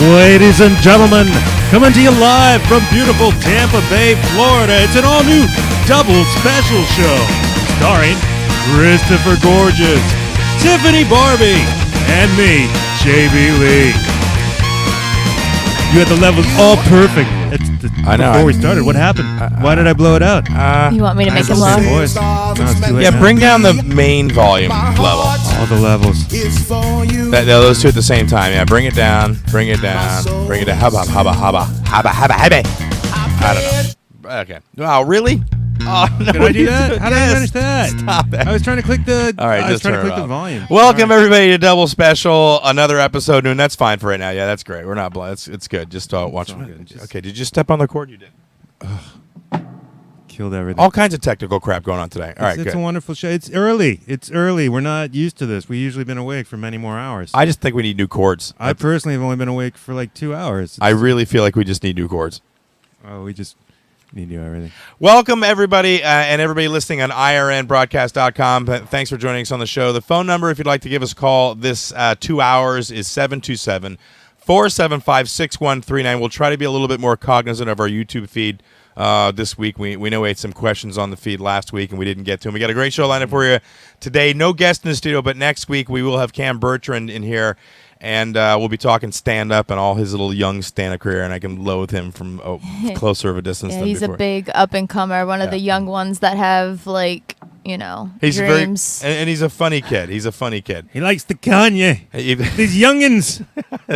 Ladies and gentlemen, coming to you live from beautiful Tampa Bay, Florida, it's an all-new double special show starring Crystal Gorges, Tiffany, Barbee, and me, JB Lee. You had the levels all perfect. I know. Before we started, what happened? Why did I blow it out? You want me to make him low? No, it's too late Yeah, now. bring down the main volume level. all the levels. Those two at the same time. Yeah, bring it down. Bring it down. Bring it down. Hubba. I don't know. Okay. Wow, really? Oh, no. Did I do that? How did I manage that? Stop it. I was trying to click the. All right, I was just trying to turn click it the off. volume. Welcome All right. everybody to Double Special, another episode, and that's fine for right now. Yeah, that's great. We're not blind. It's good. Just watch. all good. Just- Okay, did you step on the cord? You did. Killed everything. All kinds of technical crap going on today. All right, it's good. a wonderful show. It's early. We're not used to this. We've usually been awake for many more hours. I just think we need new chords. I personally have only been awake for like 2 hours. I really feel like we just need new chords. We just need to do everything. Welcome, everybody, and everybody listening on irnbroadcast.com. Thanks for joining us on the show. The phone number, if you'd like to give us a call this 2 hours, is 727-475-6139. We'll try to be a little bit more cognizant of our YouTube feed this week. We know we had some questions on the feed last week, and we didn't get to them. We got a great show lined up for you today. No guest in the studio, but next week we will have Cam Bertrand in here. And we'll be talking stand-up and all his little young stand-up career, and I can loathe him from closer of a distance Yeah, than he's before. a big up-and-comer, one of the young ones that have, like, He's dreams. and he's a funny kid. He's a funny kid. He likes the Kanye. And These youngins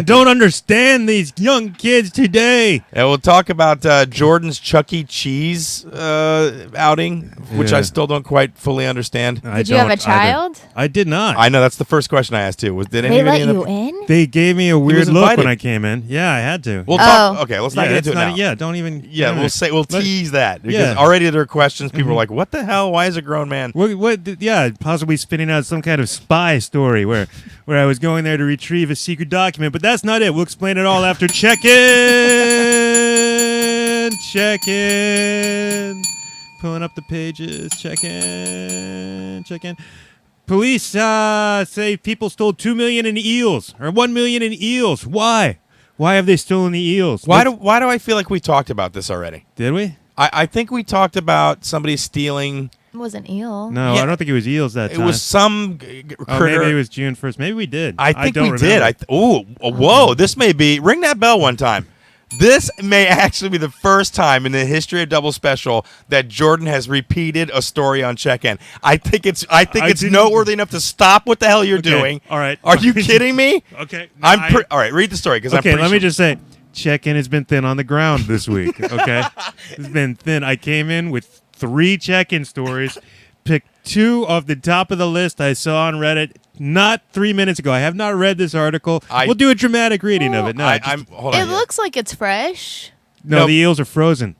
don't understand these young kids today. we'll talk about Jordan's Chuck E. Cheese outing, which Yeah. I still don't quite fully understand. Did you have a child? I did not. I know that's the first question I asked too. Did They anybody let end up- you in? They gave me a weird was look invited. when I came in. Yeah, I had to. We'll talk. Okay, let's not yeah, get into it that's now. Yeah, don't even. Yeah, no, we'll Let- tease that because Yeah. already there are questions. People are like, "What the hell? Why is a grown man?" Yeah, possibly spinning out some kind of spy story where I was going there to retrieve a secret document, but that's not it. We'll explain it all after check-in. Check-in. Pulling up the pages. Check-in. Check-in. Police say people stole 2 million in eels or 1 million in eels. Why? Why have they stolen the eels? Why do I feel like we talked about this already? Did we? I think we talked about somebody stealing. It wasn't eel. No, Yeah. I don't think it was eels that It time. was some Oh, critter. maybe it was June 1st. Maybe we did. I think don't we did. remember. Whoa! This may be ring that bell one time. This may actually be the first time in the history of Double Special that Jordan has repeated a story on check-in. I think it's didn't- noteworthy enough to stop what the hell you're Okay, doing. all right. Are you kidding me? Okay. no, All right. Read the story because I'm Okay, pretty let me sure- just say, check-in has been thin on the ground this week. Okay, it's been thin. I came in with 3 check-in stories, picked 2 off the top of the list I saw on Reddit not 3 minutes ago. I have not read this article. We'll do a dramatic reading of it. No, hold It on. looks like it's fresh. no, Nope. the eels are frozen.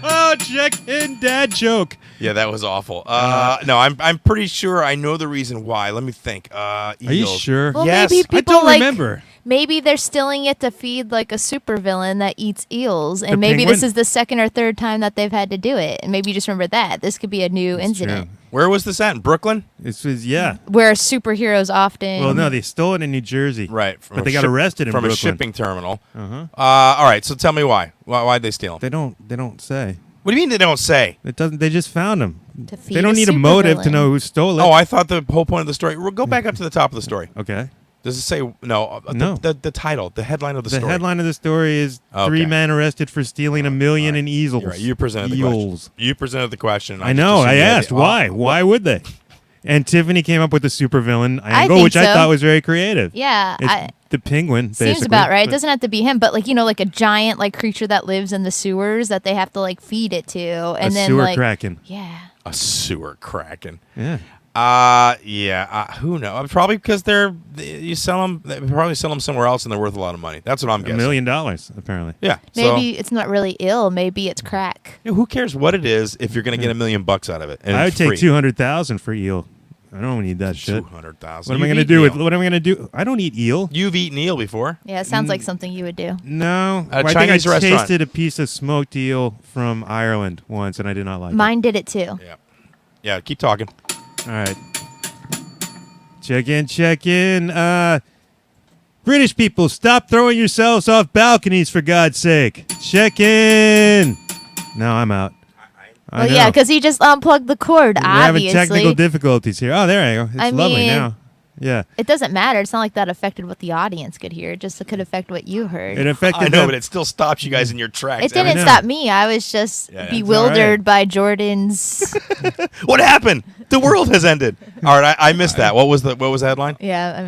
Oh, check-in dad joke. Yeah, that was awful. No, I'm pretty sure I know the reason why. Let me think. Are you Eels. sure? Well, Yes. maybe I people don't like, remember. Maybe they're stealing it to feed like a supervillain that eats eels, and The maybe penguin? this is the second or third time that they've had to do it, and maybe you just remember that. This could be a new incident True. Where was this at? In Brooklyn? This was where superheroes often. Well, no, they stole it in New Jersey. Right. But they got arrested in from Brooklyn. a shipping terminal. Uh-huh. All right. So tell me why. Why'd they steal them? They don't say. What do you mean they don't say? It doesn't. They just found them. To feed They don't a need a motive to supervillain. know who stole it. Oh, I thought the whole point of the story. Well, go back up to the top of the story. Okay. Does it say no? No. The title, the headline of the The story. headline of the story is Okay. 3 men arrested for stealing 1 million in easels. You're right. You presented the Eels. question. You presented the question. I know. just I assumed you had asked the- why. Why would they? And Tiffany came up with the supervillain angle, think which I so. thought was very creative. Yeah, It's the penguin. seems basically, about right. It but- doesn't have to be him, but like like a giant like creature that lives in the sewers that they have to like feed it to, and a then sewer like kraken. yeah. A sewer kraken. Yeah. Who knows? Probably because you sell them. They probably sell them somewhere else, and they're worth a lot of money. That's what I'm $1 guessing. million, apparently. Yeah. Maybe it's not really ill. Maybe it's crack. Who cares what it is if you're going to get $1 million out of it? And I would it's take free. 200,000 for eel. I don't need that shit. 200,000. What am I going to do with? What am I going to do? I don't eat eel. You've eaten eel before. Yeah, it sounds like something you would do. No. At a I Chinese think I restaurant. tasted a piece of smoked eel from Ireland once, and I did not like Mine did it too. Yeah. Yeah. Keep talking. it. All right. Check in. British people, stop throwing yourselves off balconies, for God's sake. Check in. No, I'm out. Well, yeah, because he just unplugged the cord, We're obviously. having technical difficulties here. Oh, there I go. It's lovely now. Yeah. It doesn't matter. It's not like that affected what the audience could hear. It just could affect what you heard. It affected I know, but it still stops you guys in your tracks. It didn't stop me. I was just bewildered by Jordan's. What happened? The world has ended. All right, I missed that. What was the headline? Yeah, I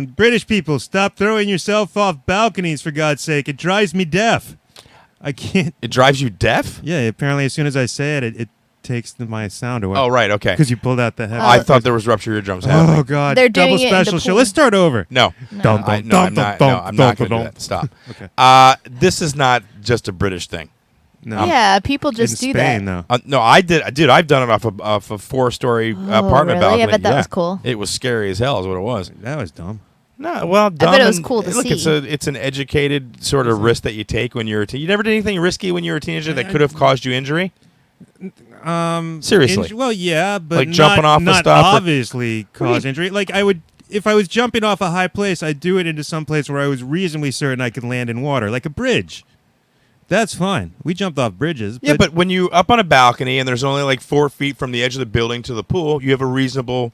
missed it. British people, stop throwing yourself off balconies, for God's sake. It drives me deaf. I can't. It drives you deaf? Yeah, apparently as soon as I say it, it takes my sound away. Oh, right, okay. Because you pulled out the head. I thought there was rupture eardrums happening. Oh, God. They're doing Double it in the special show. pool. Let's start over. No. Dum, I'm dum, not dum, going to dum, do that. Stop. Okay. This is not just a British thing. No. Yeah, people just In do Spain, that. though. No, I did. Dude, I've done it off a 4-story apartment really? balcony. I bet that was cool. It was scary as hell is what it was. That was dumb. No, well, dumb. I bet it was and- cool to look, see. it's an educated sort of risk that you take when you're a teen. You never did anything risky when you were a teenager that could have caused you injury? Seriously. Well, yeah, but Like jumping off a not stuff or- obviously cause injury. Like if I was jumping off a high place, I'd do it into some place where I was reasonably certain I could land in water, like a bridge. That's fine. We jumped off bridges. Yeah, but when you up on a balcony and there's only like 4 feet from the edge of the building to the pool, you have a reasonable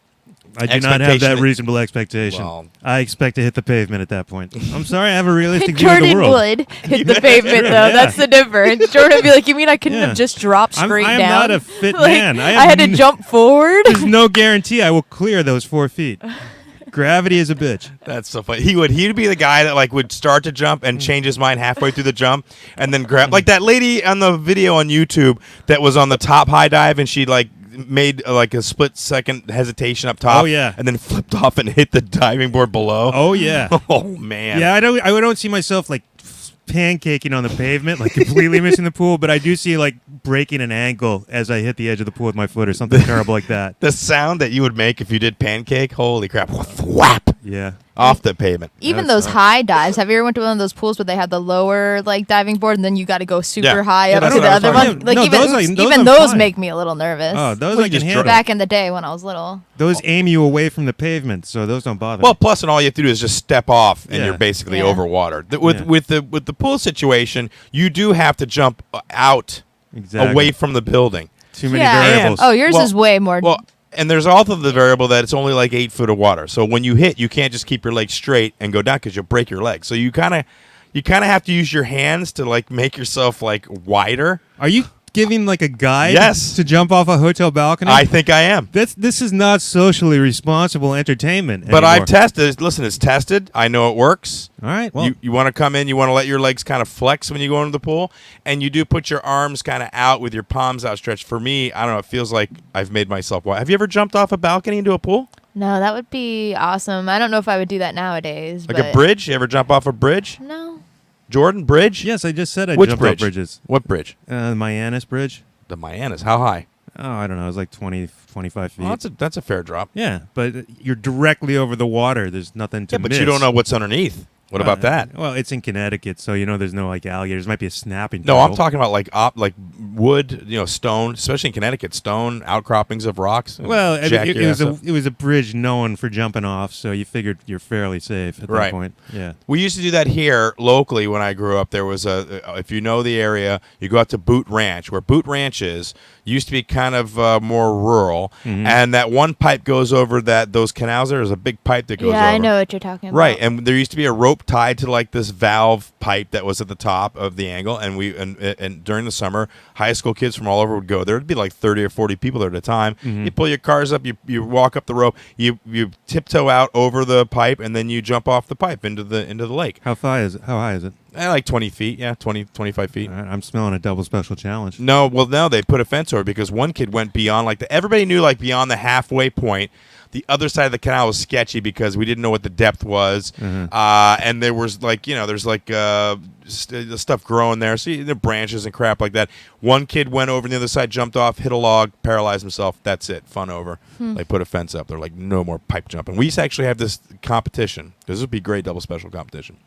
I do not have that expectation. reasonable expectation. Well- I expect to hit the pavement at that point. I'm sorry, I have a realistic view of the Jordan world. would hit the pavement, though. Yeah. That's the difference. Jordan would be like, you mean I couldn't Yeah. have just dropped I'm straight not down? a fit Like, man. I had to jump forward. There's no guarantee I will clear those 4 feet. Gravity is a bitch. That's so funny. He'd be the guy that like would start to jump and change his mind halfway through the jump and then grab like that lady on the video on YouTube that was on the top high dive and she like made like a split second hesitation up top. Oh, yeah. And then flipped off and hit the diving board below. Oh yeah. Oh man. Yeah, I don't see myself like pancaking on the pavement, like completely missing the pool, but I do see like breaking an ankle as I hit the edge of the pool with my foot or something terrible like that. The sound that you would make if you did pancake, holy crap. Whap! Yeah. Off the pavement. Even That those sucks. high dives. Have you ever went to one of those pools where they have the lower like diving board and then you got to go super Yeah. high Yeah, up that's to what the I was other talking one? about. Like No, even those even I'm those fine. make me a little nervous. Oh, those Well, I you can just handle. Back in the day when I was little. Those aim you away from the pavement, so those don't bother Well, me. plus, and all you have to do is just step off, and Yeah. you're basically Yeah. over water. Yeah. With the pool situation, you do have to jump out Exactly. away from the building. Too many Yeah. variables. Oh, yours Well- is way more. Well, and there's also the variable that it's only like 8 foot of water. So when you hit, you can't just keep your legs straight and go down because you'll break your leg. So you kind of have to use your hands to like make yourself like wider. Are you giving like a guide Yes. to jump off a hotel balcony? I think I am. This is not socially responsible entertainment But anymore. I've tested. Listen, it's tested. I know it works. All right. Well, You want to come in, you want to let your legs kind of flex when you go into the pool, and you do put your arms kind of out with your palms outstretched. For me, I don't know, it feels like I've made myself wide. Have you ever jumped off a balcony into a pool? No, that would be awesome. I don't know if I would do that nowadays. Like but a bridge? You ever jump off a bridge? No. Jordan, bridge? yes, I just said I Which jumped bridge? off bridges. What bridge? The Mayanis Bridge. The Mayanas. How high? Oh, I don't know. It was like 20, 25 feet. Well, that's a fair drop. Yeah, but you're directly over the water. There's nothing to Yeah, but miss. you don't know what's underneath. What about that? Well, it's in Connecticut, so there's no like alligators. Might be a snapping No, turtle. I'm talking about like wood, stone, especially in Connecticut, stone outcroppings of rocks. Well, I mean, Jack it your was ass a up. it was a bridge known for jumping off, so you figured you're fairly safe at that Right. point. Yeah. We used to do that here locally when I grew up. There was if you know the area, you go out to Boot Ranch, where Boot Ranch is. Used to be kind of more rural, and that one pipe goes over those canals. There's a big pipe that goes over. Yeah, I know what you're talking about. Right, and there used to be a rope tied to like this valve pipe that was at the top of the angle, and and during the summer, high school kids from all over would go there. It'd be like 30 or 40 people there at a time. You pull your cars up, you walk up the rope, you tiptoe out over the pipe, and then you jump off the pipe into the lake. How high is it? Like 20 feet, yeah, 20, 25 feet. All right, I'm smelling a double special challenge. No, they put a fence over it because one kid went beyond everybody knew like beyond the halfway point. The other side of the canal was sketchy because we didn't know what the depth was, and there was there's the stuff growing there, so the branches and crap like that. One kid went over on the other side, jumped off, hit a log, paralyzed himself. That's it, fun over. They put a fence up. They're like, no more pipe jumping. We used to actually have this competition. This would be great double special competition.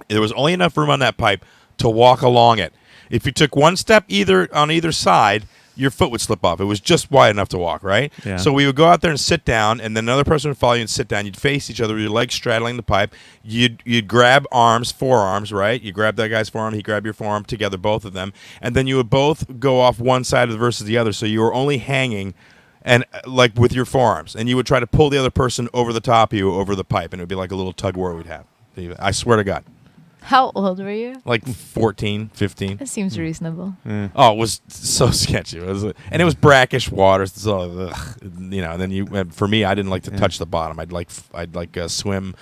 There was only enough room on that pipe to walk along it. If you took one step on either side, your foot would slip off. It was just wide enough to walk, right? Yeah. So we would go out there and sit down, and then another person would follow you and sit down. You'd face each other with your legs straddling the pipe. You'd grab forearms, right? You grab that guy's forearm, he grabbed your forearm, together, both of them, and then you would both go off one side versus the other, so you were only hanging and like with your forearms, and you would try to pull the other person over the top of you, over the pipe, and it would be like a little tug war we'd have. I swear to God. How old were you? Like 14, 15. That seems reasonable. Oh, it was so sketchy. And it was brackish water. So, and then for me, I didn't like to touch the bottom. I'd swim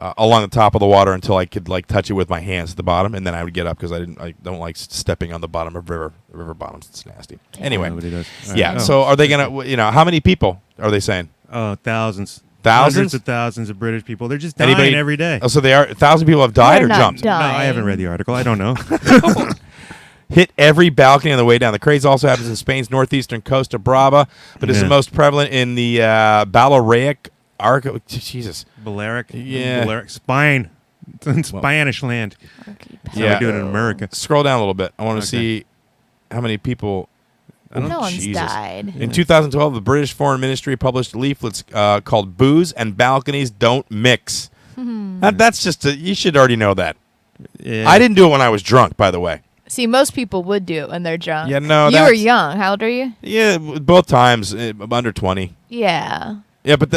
along the top of the water until I could like touch it with my hands at the bottom, and then I would get up because I don't like stepping on the bottom of river bottoms. It's nasty. Yeah. Anyway, Nobody does. yeah. So are they gonna? How many people are they saying? Oh, thousands. Thousands? Hundreds of thousands of British people. They're just dying every day. Oh, so they are 1,000 people have died They're or not jumped? dying. No, I haven't read the article. I don't know. Hit every balcony on the way down. The craze also happens in Spain's northeastern coast of Brava, but is the most prevalent in the Balearic Arc. Jesus. Balearic. Yeah. Balearic. Spine. It's in Spanish land. That's how we do it in America. Scroll down a little bit. I want to see how many people. No one's died. In 2012, the British Foreign Ministry published leaflets called "Booze and Balconies Don't Mix." That's just you should already know that. Yeah. I didn't do it when I was drunk, by the way. See, most people would do it when they're drunk. Yeah, no, You were young. How old are you? Yeah, both times under 20. Yeah. Yeah, but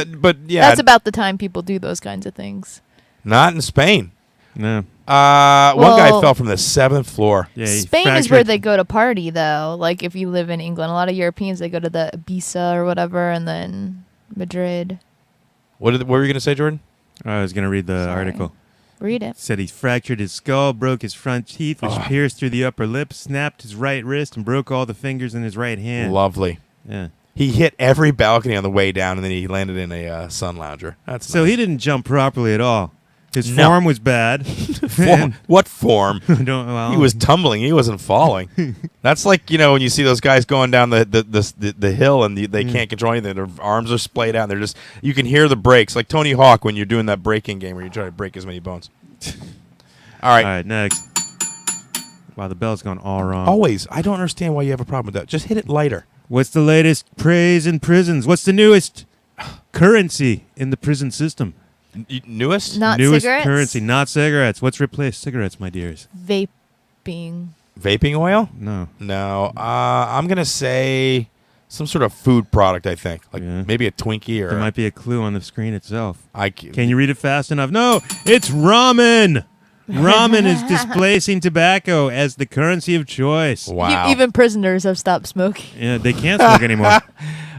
yeah, That's about the time people do those kinds of things. not in Spain. No. One guy fell from the 7th floor. Yeah, he Spain is fractured- where they go to party, though. Like, if you live in England, a lot of Europeans, they go to the Ibiza or whatever, and then Madrid. What were you going to say, Jordan? I was going to read the Sorry. article. Read it. It said he fractured his skull, broke his front teeth, which pierced through the upper lip, snapped his right wrist, and broke all the fingers in his right hand. Lovely. Yeah. He hit every balcony on the way down, and then he landed in a sun lounger. That's So nice. he didn't jump properly at all. His No. form was bad. What form? Well, He was tumbling. He wasn't falling. That's like, when you see those guys going down the hill and they can't control anything. Their arms are splayed out. And they're just, you can hear the breaks. Like Tony Hawk when you're doing that breaking game where you try to break as many bones. All right. All right, next. Wow, the bell's gone all wrong. Always. I don't understand why you have a problem with that. Just hit it lighter. What's the latest praise in prisons? What's the newest currency in the prison system? Newest? Not newest cigarettes? currency, not cigarettes. What's replaced cigarettes, my dears? Vaping. Vaping oil? No. No. I'm going to say some sort of food product, I think. Like maybe a Twinkie or... There might be a clue on the screen itself. Can Can you read it fast enough? No, it's ramen. Ramen is displacing tobacco as the currency of choice. Wow. Even prisoners have stopped smoking. Yeah, they can't smoke anymore.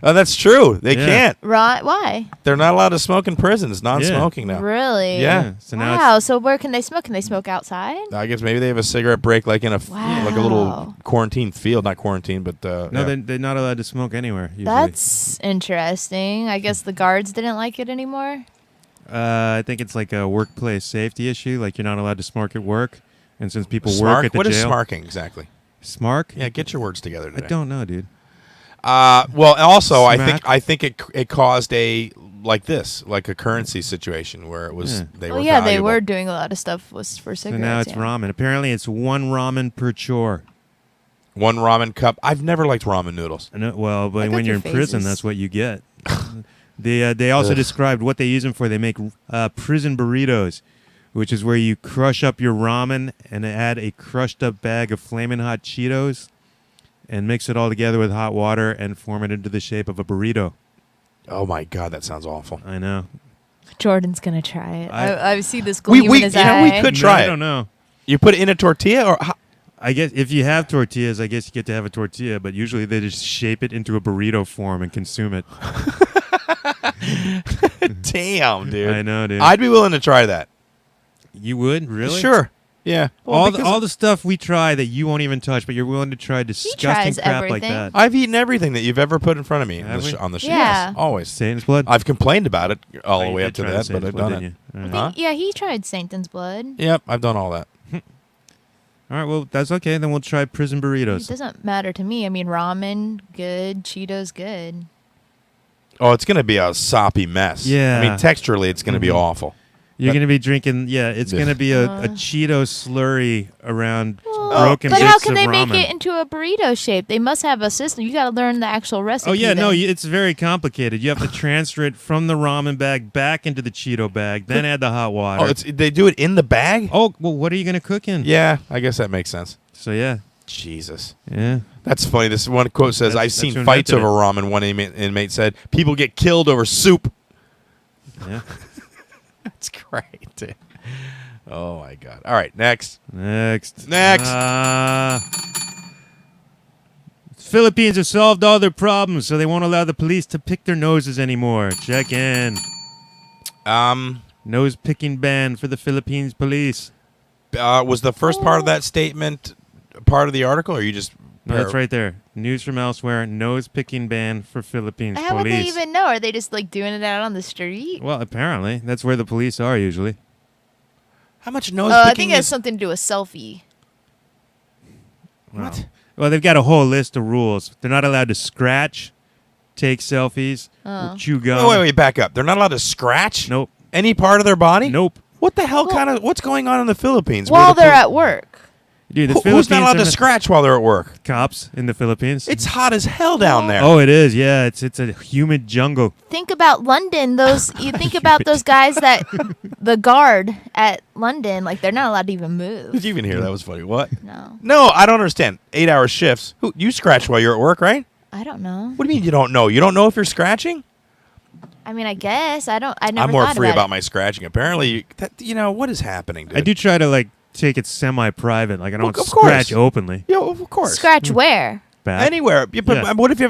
Oh, that's true. They can't. Right? Why? They're not allowed to smoke in prisons. Non-smoking now. Really? Yeah. So now Wow. So where can they smoke? Can they smoke outside? I guess maybe they have a cigarette break like in like a little Wow. quarantine field. Not quarantine, but... no, they're not allowed to smoke anywhere. Usually. That's interesting. I guess the guards didn't like it anymore. I think it's like a workplace safety issue. Like you're not allowed to smoke at work, and since people Smark? work at the What is jail, smarking exactly? Smark? Yeah, get your words together today. I don't know, dude. Well, also, Smack? I think it caused a like a currency situation where it was they were Well, yeah, they valuable. were doing a lot of stuff for cigarettes. So now it's ramen. Apparently, it's one ramen per chore. One ramen cup. I've never liked ramen noodles. Well, but I when got you're in your prison, phases. that's what you get. They also Ugh. described what they use them for. They make prison burritos, which is where you crush up your ramen and add a crushed up bag of flaming hot Cheetos and mix it all together with hot water and form it into the shape of a burrito. Oh my God, that sounds awful. I know. Jordan's gonna try it. I see this We gleam in his eye. we could try I it. don't know. You put it in a tortilla or I guess if you have tortillas, I guess you get to have a tortilla, but usually they just shape it into a burrito form and consume it. damn, dude. I know, dude. I'd be willing to try that. You would? Really? Sure. Yeah. Well, all the stuff we try that you won't even touch, but you're willing to try disgusting tries crap like everything. that. I've eaten everything that you've ever put in front of me Have we? on the show. Yeah. Yes, always. Satan's blood? I've complained about it all the You way did up to try the that, but Satan's I've blood, done it. didn't you? All right. Huh? Yeah, he tried Satan's blood. Yep, I've done all that. All right, well, that's okay. Then we'll try prison It burritos. doesn't matter to me. I mean, ramen, good. Cheetos, good. Oh, it's going to be a soppy mess. Yeah. I mean, texturally, it's going to be awful. You're going to be drinking, it's Yeah. going to be a Cheeto slurry around broken But bits how can of they ramen. make it into a burrito shape? They must have a system. You got to learn the actual recipe. Oh, yeah, no, then. it's very complicated. You have to transfer it from the ramen bag back into the Cheeto bag, then add the hot water. Oh, they do it in the bag? Oh, well, what are you going to cook in? Yeah, I guess that makes sense. So, yeah. Jesus. Yeah. That's funny. This one quote says, I've That's seen who fights invented over ramen. One inmate said, people get killed over soup. Yeah. That's great. Oh, my God. All right, next. Next. Next. Philippines have solved all their problems, so they won't allow the police to pick their noses anymore. Check in. Nose picking ban for the Philippines police. Was the first part of that statement part of the article, or you just... No, that's right there. News from elsewhere. Nose picking ban for Philippines How police. would they even know? Are they just like doing it out on the street? Well, apparently. That's where the police are usually. How much nose I picking think it has is... something to do with selfie. What? Well, they've got a whole list of rules. They're not allowed to scratch, take selfies, or chew gum. Wait, back up. They're not allowed to scratch Nope. any part of their body? Nope. What the hell what's going on in the Philippines? While where the they're at work. Dude, the who's Philippines not allowed to are scratch while they're at work? cops in the Philippines. It's hot as hell down there. Oh, it is. Yeah, it's a humid jungle. Think about London. You think about those guys that the guard at London, like they're not allowed to even move. Did you even hear that? Was funny. What? No, No, I don't understand. 8-hour shifts. You scratch while you're at work, right? I don't know. What do you mean you don't know? You don't know if you're scratching? I mean, I guess I don't. I never. I'm more thought free about it. my scratching. Apparently, what is happening, dude? I do try to take it semi-private. Like I don't Well, of course. scratch openly. Yeah, of course. Scratch where? Back. Anywhere. Yeah. What if you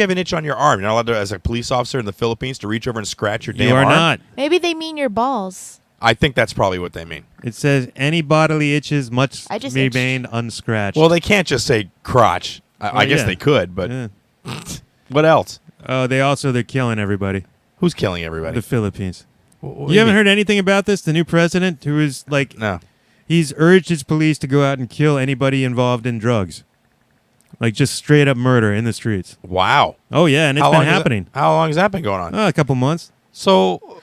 have an itch on your arm? You're not allowed to, as a police officer in the Philippines, to reach over and scratch your damn You are arm? not. Maybe they mean your balls. I think that's probably what they mean. It says any bodily itches must I just remain unscratched. Well, they can't just say crotch. I guess yeah. they could, but Yeah. what else? Oh, they're killing everybody. Who's killing everybody? The Philippines. What do You haven't mean? heard anything about this? The new president, who is like, No. he's urged his police to go out and kill anybody involved in drugs, like just straight up murder in the streets. Wow. Oh yeah, and it's been happening. How long has that been going on? A couple months. So,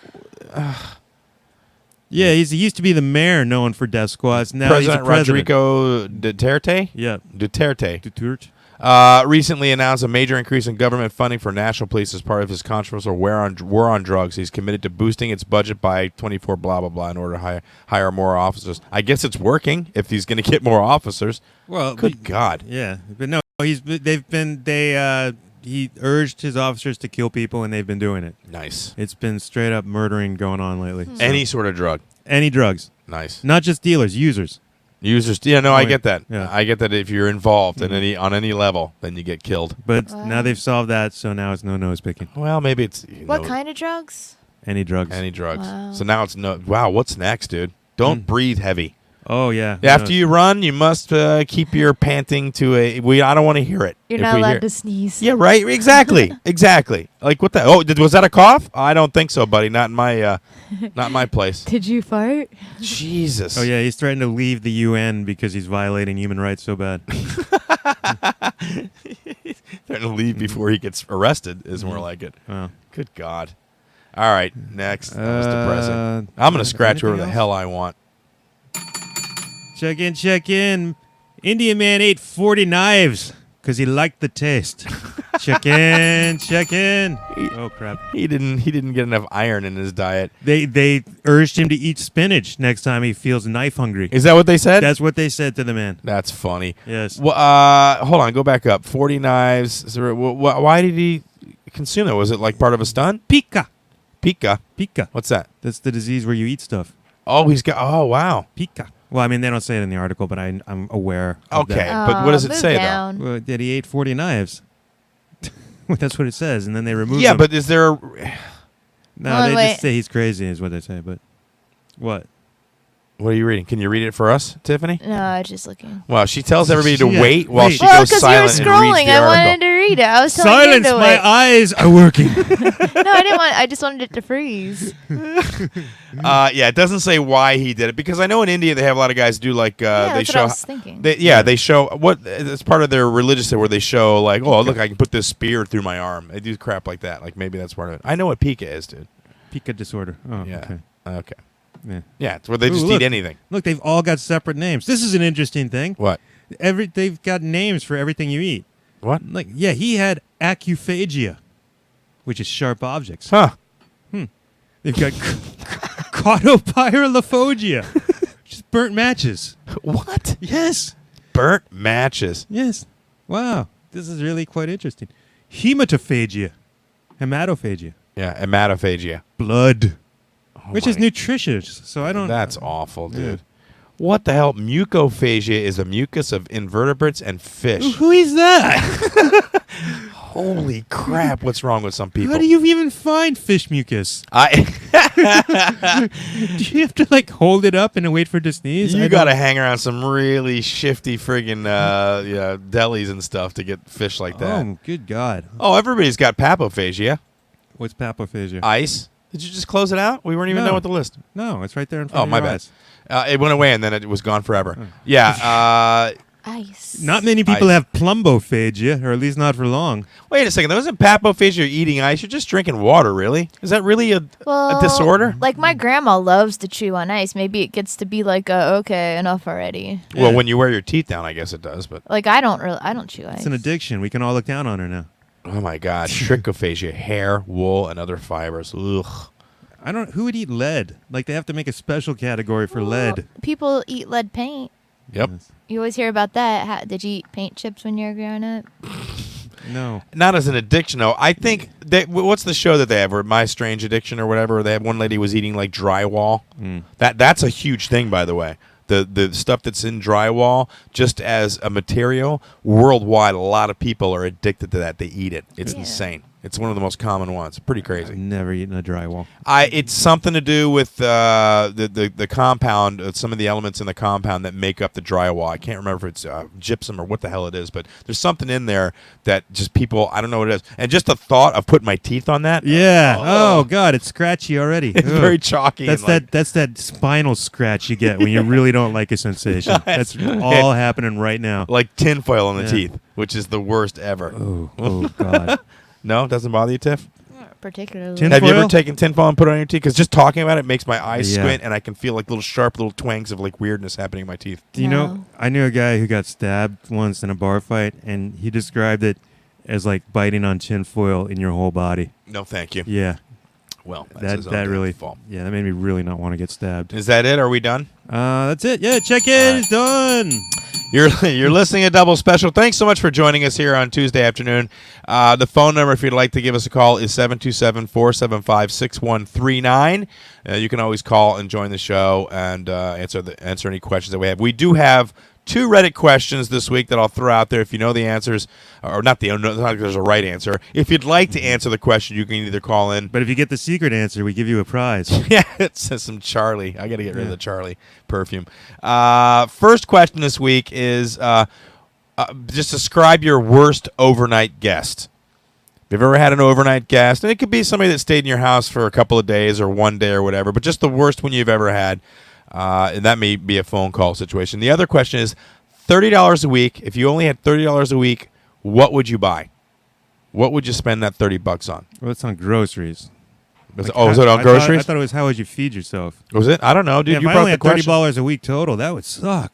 Yeah, he used to be the mayor, known for death squads. Now President he's a president. Rodrigo Duterte? Yeah, Duterte. Duterte. Recently announced a major increase in government funding for national police as part of his controversial war on drugs. He's committed to boosting its budget by 24 blah blah blah in order to hire more officers. I guess it's working if he's going to get more officers. Well, Good God. Yeah, but no, he urged his officers to kill people, and they've been doing it. Nice. It's been straight up murdering going on lately. So, Any sort of drug. any drugs, Nice. not just dealers, users. Users. Yeah, no, I get that. Yeah. I get that if you're involved in on any level, then you get killed. But Wow. now they've solved that, so now it's no nose picking. Well, maybe it's What kind of drugs? Any drugs. Any drugs. Wow. So now it's no. Wow, what's next, dude? Don't breathe heavy. Oh yeah. After you run, you must keep your panting to a. I don't want to hear it. You're If not we allowed hear- to sneeze. Yeah, right. Exactly. Exactly. Like what the? Oh, was that a cough? I don't think so, buddy. Not in my. Not in my place. Did you fart? Jesus. Oh yeah, he's threatened to leave the UN because he's violating human rights so bad. They're gonna leave before he gets arrested. Is more like it. Wow. Good God. All right. Next. That was depressing. I'm gonna scratch wherever the anything hell I want. Check in. Indian man ate 40 knives because he liked the taste. Check in. Oh crap. He didn't get enough iron in his diet. They urged him to eat spinach next time he feels knife hungry. Is that what they said? That's what they said to the man. That's funny. Yes. Well, hold on. Go back up. 40 knives. So, why did he consume that? Was it like part of a stunt? Pica. Pica. What's that? That's the disease where you eat stuff. Oh, he's got. Oh, wow. Pica. Well, I mean, they don't say it in the article, but I'm aware of Okay, that. but what does it Move say down. Well, that he ate 40 knives. Well, that's what it says, and then they remove though? Yeah, them. but is there? No, Hold on, they wait. just say he's crazy is what they say, but what? What are you reading? Can you read it for us, Tiffany? No, I was just looking. Well, she tells everybody to Yeah, wait while wait. she Well, goes because you were silent and reads scrolling, the I article. wanted to read it. I was telling Silence, you to my wait. eyes are working. No, I didn't want. I just wanted it to freeze. Yeah, it doesn't say why he did it because I know in India they have a lot of guys do like Yeah, they that's what show. I was thinking. They show what it's part of their religious thing where they show like, oh look, I can put this spear through my arm. They do crap like that. Like maybe that's part of it. I know what pica is, dude. Pica disorder. Oh, Yeah. okay. Okay. Yeah, it's where they just eat anything. Look, they've all got separate names. This is an interesting thing. What? They've got names for everything you eat. What? Like, yeah, he had acuphagia, which is sharp objects. Huh. They've got caudopyrolophogia, which is burnt matches. What? Yes. Burnt matches. Yes. Wow. This is really quite interesting. Hematophagia. Hematophagia. Yeah, hematophagia. Blood. Oh Which is nutritious. So I don't... That's awful, dude. Yeah. What the hell? Mucophagia is the mucus of invertebrates and fish. Who is that? Holy crap, what's wrong with some people? How do you even find fish mucus? Do you have to like hold it up and wait for it to sneeze? You got to hang around some really shifty friggin' delis and stuff to get fish like that. Oh, good God. Oh, everybody's got papophagia. What's papophagia? Ice. Did you just close it out? We weren't even done with the list. No, it's right there in front of my your bad. eyes. It went away and then it was gone forever. Yeah. Ice. Not many people Ice. have plumbophagia, or at least not for long. Wait a second. That wasn't papophagia eating ice. You're just drinking water, really? Is that really a disorder? Like my grandma loves to chew on ice. Maybe it gets to be like, okay, enough already. Well, when you wear your teeth down, I guess it does. But Like I don't chew ice. It's an addiction. We can all look down on her now. oh my God, trichophagia, hair, wool, and other fibers. Ugh. Who would eat lead? Like they have to make a special category for lead. People eat lead paint. Yep. Yes. You always hear about that. Did you eat paint chips when you were growing up? No. Not as an addiction, though. I think what's the show that they have? Or My Strange Addiction or whatever. Where they have one lady was eating like drywall. That's a huge thing, by the way. The stuff that's in drywall, just as a material, worldwide, a lot of people are addicted to that. They eat it. It's insane. It's one of the most common ones. Pretty crazy. I've never eaten a drywall. It's something to do with the compound, some of the elements in the compound that make up the drywall. I can't remember if it's gypsum or what the hell it is, but there's something in there that just people, I don't know what it is. And just the thought of putting my teeth on that. Yeah. Oh God, it's scratchy already. It's very chalky. That's that's that spinal scratch you get when you really don't like a sensation. That's all happening right now. Like tinfoil in the teeth, which is the worst ever. Oh God. No, doesn't bother you, Tiff? Not particularly. Have you ever Tinfoil? taken tinfoil and put it on your teeth? Because just talking about it makes my eyes Yeah. squint, and I can feel like little sharp little twangs of like weirdness happening in my teeth. Do you know? I knew a guy who got stabbed once in a bar fight, and he described it as like biting on tinfoil in your whole body. No, thank you. Yeah. Well, that's That really. Yeah, that made me really not want to get stabbed. Is that it? Are we done? That's it. Yeah, check-in is done. You're listening to Double Special. Thanks so much for joining us here on Tuesday afternoon. The phone number, if you'd like to give us a call, is 727-475-6139. You can always call and join the show and answer any questions that we have. We do have 2 Reddit questions this week that I'll throw out there. If you know the answers, or not like there's a right answer. If you'd like to answer the question, you can either call in. But if you get the secret answer, we give you a prize. Yeah, it says some Charlie. I got to get rid of the Charlie perfume. First question this week is just describe your worst overnight guest. If you've ever had an overnight guest, and it could be somebody that stayed in your house for a couple of days or one day or whatever, but just the worst one you've ever had. And that may be a phone call situation. The other question is $30 a week. If you only had $30 a week, what would you buy? What would you spend that $30 on? Well, it's on groceries. Was it on groceries? I thought it was how would you feed yourself. Was it? I don't know, dude. Yeah, You if I brought only the had question. $30 a week total, that would suck.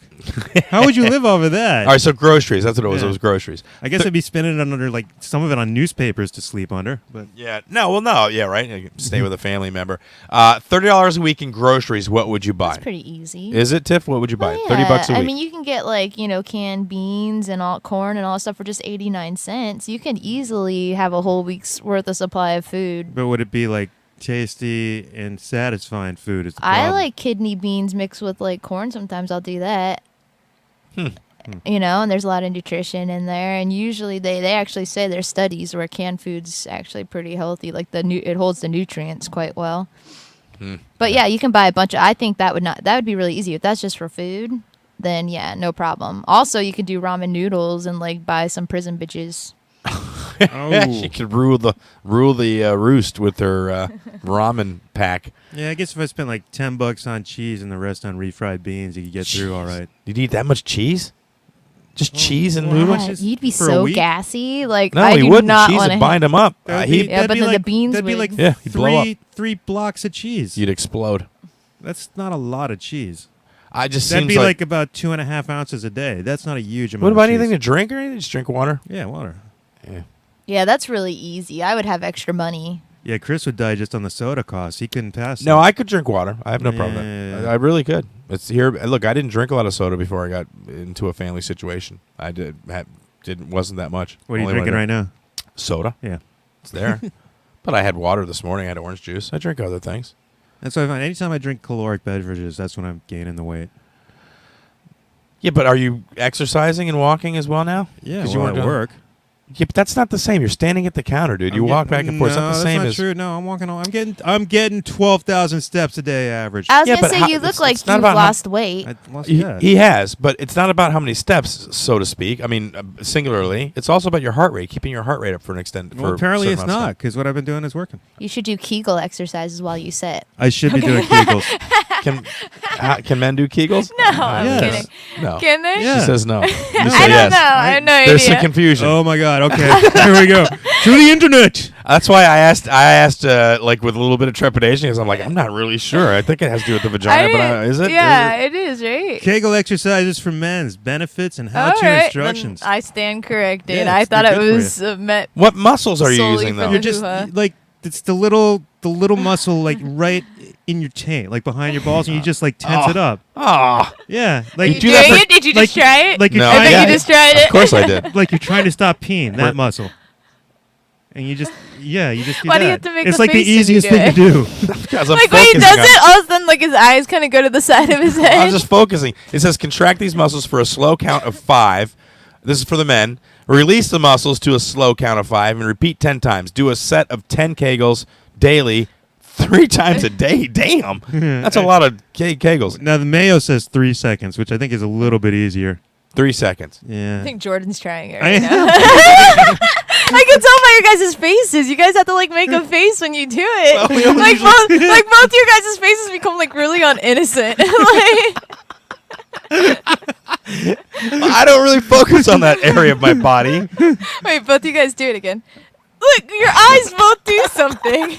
How would you live off of that? All right, so groceries. That's what it was. Yeah. It was groceries. I guess I'd be spending it under like some of it on newspapers to sleep under. But Yeah. No. Yeah. Right. You can stay with a family member. $30 a week in groceries. What would you buy? That's pretty easy. Is it, Tiff? What would you buy? Well, $30 a week. I mean, you can get like, canned beans and all corn and all that stuff for just 89 cents. You can easily have a whole week's worth of supply of food. would it be like tasty and satisfying food? Is the I problem. like kidney beans mixed with like corn. Sometimes I'll do that. And there's a lot of nutrition in there. And usually they actually say there's studies where canned food's actually pretty healthy. Like it holds the nutrients quite well. But yeah, you can buy a bunch of. I think that would be really easy if that's just for food. Then yeah, no problem. Also, you could do ramen noodles and like buy some prison bitches. She could rule the roost with her ramen pack. Yeah, I guess if I spent like $10 on cheese and the rest on refried beans, you could get through all right. Did you eat that much cheese? Just cheese and noodles? God, you'd be For a so week? gassy. Like No, I he do wouldn't. not Cheese want would bind him up. That'd He'd Yeah, but then the beans that'd be would- like Yeah, he'd blow up. three blocks of cheese. You'd explode. That's not a lot of cheese. I just That'd seems be like like about 2.5 ounces a day. That's not a huge amount. What about of cheese. anything to drink or anything? Just drink water. Yeah, water. Yeah. Yeah, that's really easy. I would have extra money. Yeah, Chris would die just on the soda cost. He couldn't pass. No, that. I could drink water. I have no problem with that. Yeah. I really could. It's here. Look, I didn't drink a lot of soda before I got into a family situation. I wasn't that much. What are you Only drinking when I- right now? Soda. Yeah, It's there. But I had water this morning. I had orange juice. I drink other things. that's what I find. Anytime I drink caloric beverages, that's when I'm gaining the weight. Yeah, but are you exercising and walking as well now? Yeah, 'Cause you well, weren't at doing- work. Yeah, but that's not the same. You're standing at the counter, dude. You walk back and forth. It's not the same that's as. true. No, I'm walking. I'm getting 12,000 steps a day average. I was Yeah, gonna but say how- you it's- look like it's not you've about how- lost weight. I lost, He, yeah. he has, but it's not about how many steps, so to speak. I mean, singularly, it's also about your heart rate, keeping your heart rate up for an extent. Well, for apparently a it's certain amount of not, because what I've been doing is working. You should do Kegel exercises while you sit. I should be doing Kegels. Can men do Kegels? No, I'm Yes. kidding. No. Can they? Yeah. She says no. You I say don't yes. know. I have no There's some idea. confusion. Oh my God. Okay, here we go. To the internet. That's why I asked, like with a little bit of trepidation, because I'm like, I'm not really sure. I think it has to do with the vagina, but is it? Yeah, it is, right? Kegel exercises for men's benefits and how-to All right, instructions. then I stand corrected. Yeah, I it's- thought they're it good for was meant. What muscles are you Solely using for though? the- You're just hoo-ha. like it's the little muscle like right in your taint, like behind your balls, and you just like tense it up. Oh, Yeah, Are like you do doing that for- it? Did you like- just try it? like you're No. I trying bet yeah. you just tried it. of course I did. like you're trying to stop peeing. Where- That muscle. And you just do Why that. do you have to make it's a like the face when you easiest do thing it? to do. Because I'm Like when he focusing does on- it, all of a sudden, like his eyes kind of go to the side of his I head. was just focusing. It says contract these muscles for a slow count of 5. This is for the men. Release the muscles to a slow count of 5 and repeat 10 times. Do a set of 10 Kegels daily, 3 times a day. Damn, that's a lot of Kegels. Now the Mayo says 3 seconds, which I think is a little bit easier. 3 seconds. Yeah. I think Jordan's trying it I right now. am. I can tell by your guys' faces. You guys have to like make a face when you do it. Well, we always like usually- both your guys' faces become like really uninnocent. Like, I don't really focus on that area of my body. wait, both you guys do it again. Look, your eyes both do something.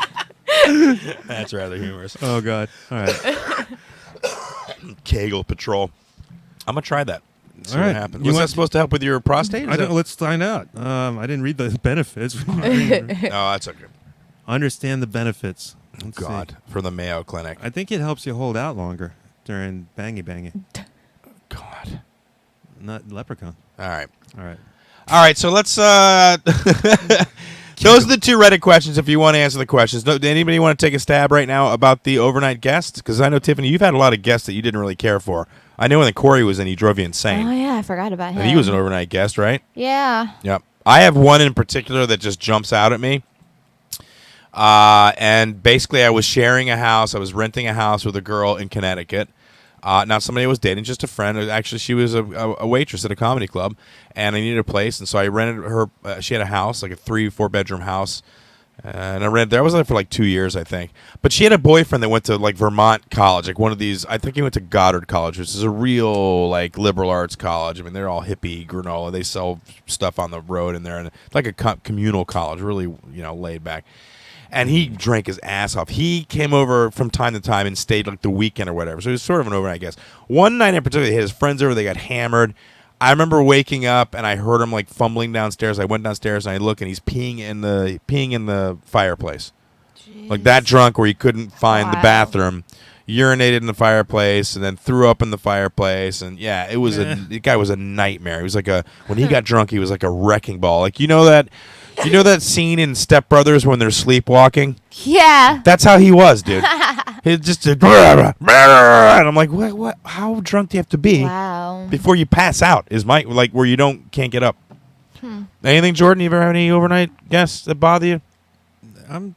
That's rather humorous. Oh God. All right. Kegel Patrol. I'm gonna try that. See All what right. happens. You Was that want- supposed to help with your prostate? I don't. Let's find out. I didn't read the benefits. Oh, that's okay. Understand the benefits. Let's see. God, for the Mayo Clinic. I think it helps you hold out longer during banging. God. Not leprechaun. All right. All right. All right, so let's. Those are the 2 Reddit questions. If you want to answer the questions, do anybody want to take a stab right now about the overnight guest? Because I know Tiffany, you've had a lot of guests that you didn't really care for. I know when Corey was in, he drove you insane. Oh yeah, I forgot about him. And he was an overnight guest, right? Yeah. Yep. I have one in particular that just jumps out at me. And basically, I was sharing a house. I was renting a house with a girl in Connecticut. Not somebody I was dating, just a friend. Actually, she was a waitress at a comedy club, and I needed a place, and so I rented her. She had a house, like a 3-4 bedroom house, and I rented there. I was there for like 2 years, I think. But she had a boyfriend that went to like Vermont College, like one of these. I think he went to Goddard College, which is a real like liberal arts college. I mean, they're all hippie granola. They sell stuff on the road in there, and it's like a communal college, really laid back. And he drank his ass off. He came over from time to time and stayed like the weekend or whatever. So he was sort of an overnight guest. One night in particular, he had his friends over. They got hammered. I remember waking up and I heard him like fumbling downstairs. I went downstairs and I look and he's peeing in the fireplace. Jeez. Like that drunk where he couldn't find the Wow. bathroom. Urinated in the fireplace and then threw up in the fireplace. And yeah, it was the guy was a nightmare. He was like when he got drunk, he was like a wrecking ball. Like you know that scene in Step Brothers when they're sleepwalking? Yeah. That's how he was, dude. He just and I'm like, what? How drunk do you have to be Wow. before you pass out? Is my like where you can't get up? Anything, Jordan? You ever had any overnight guests that bother you? I'm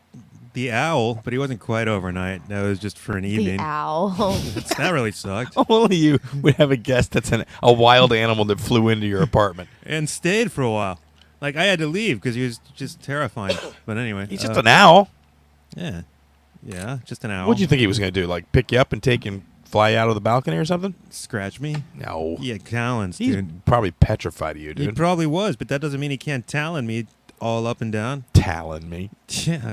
the owl, but he wasn't quite overnight. That was just for an evening. The owl. That really sucked. Only you would have a guest that's a wild animal that flew into your apartment. And stayed for a while. Like I had to leave because he was just terrifying. But anyway, He's just an owl. Yeah, just an owl. What do you think he was going to do? Like pick you up and take you and fly you out of the balcony or something? Scratch me? No. Yeah, talons, He's dude. probably petrified of you, He dude. probably was, but that doesn't mean he can't talon me all up and down. Talon me. Yeah, I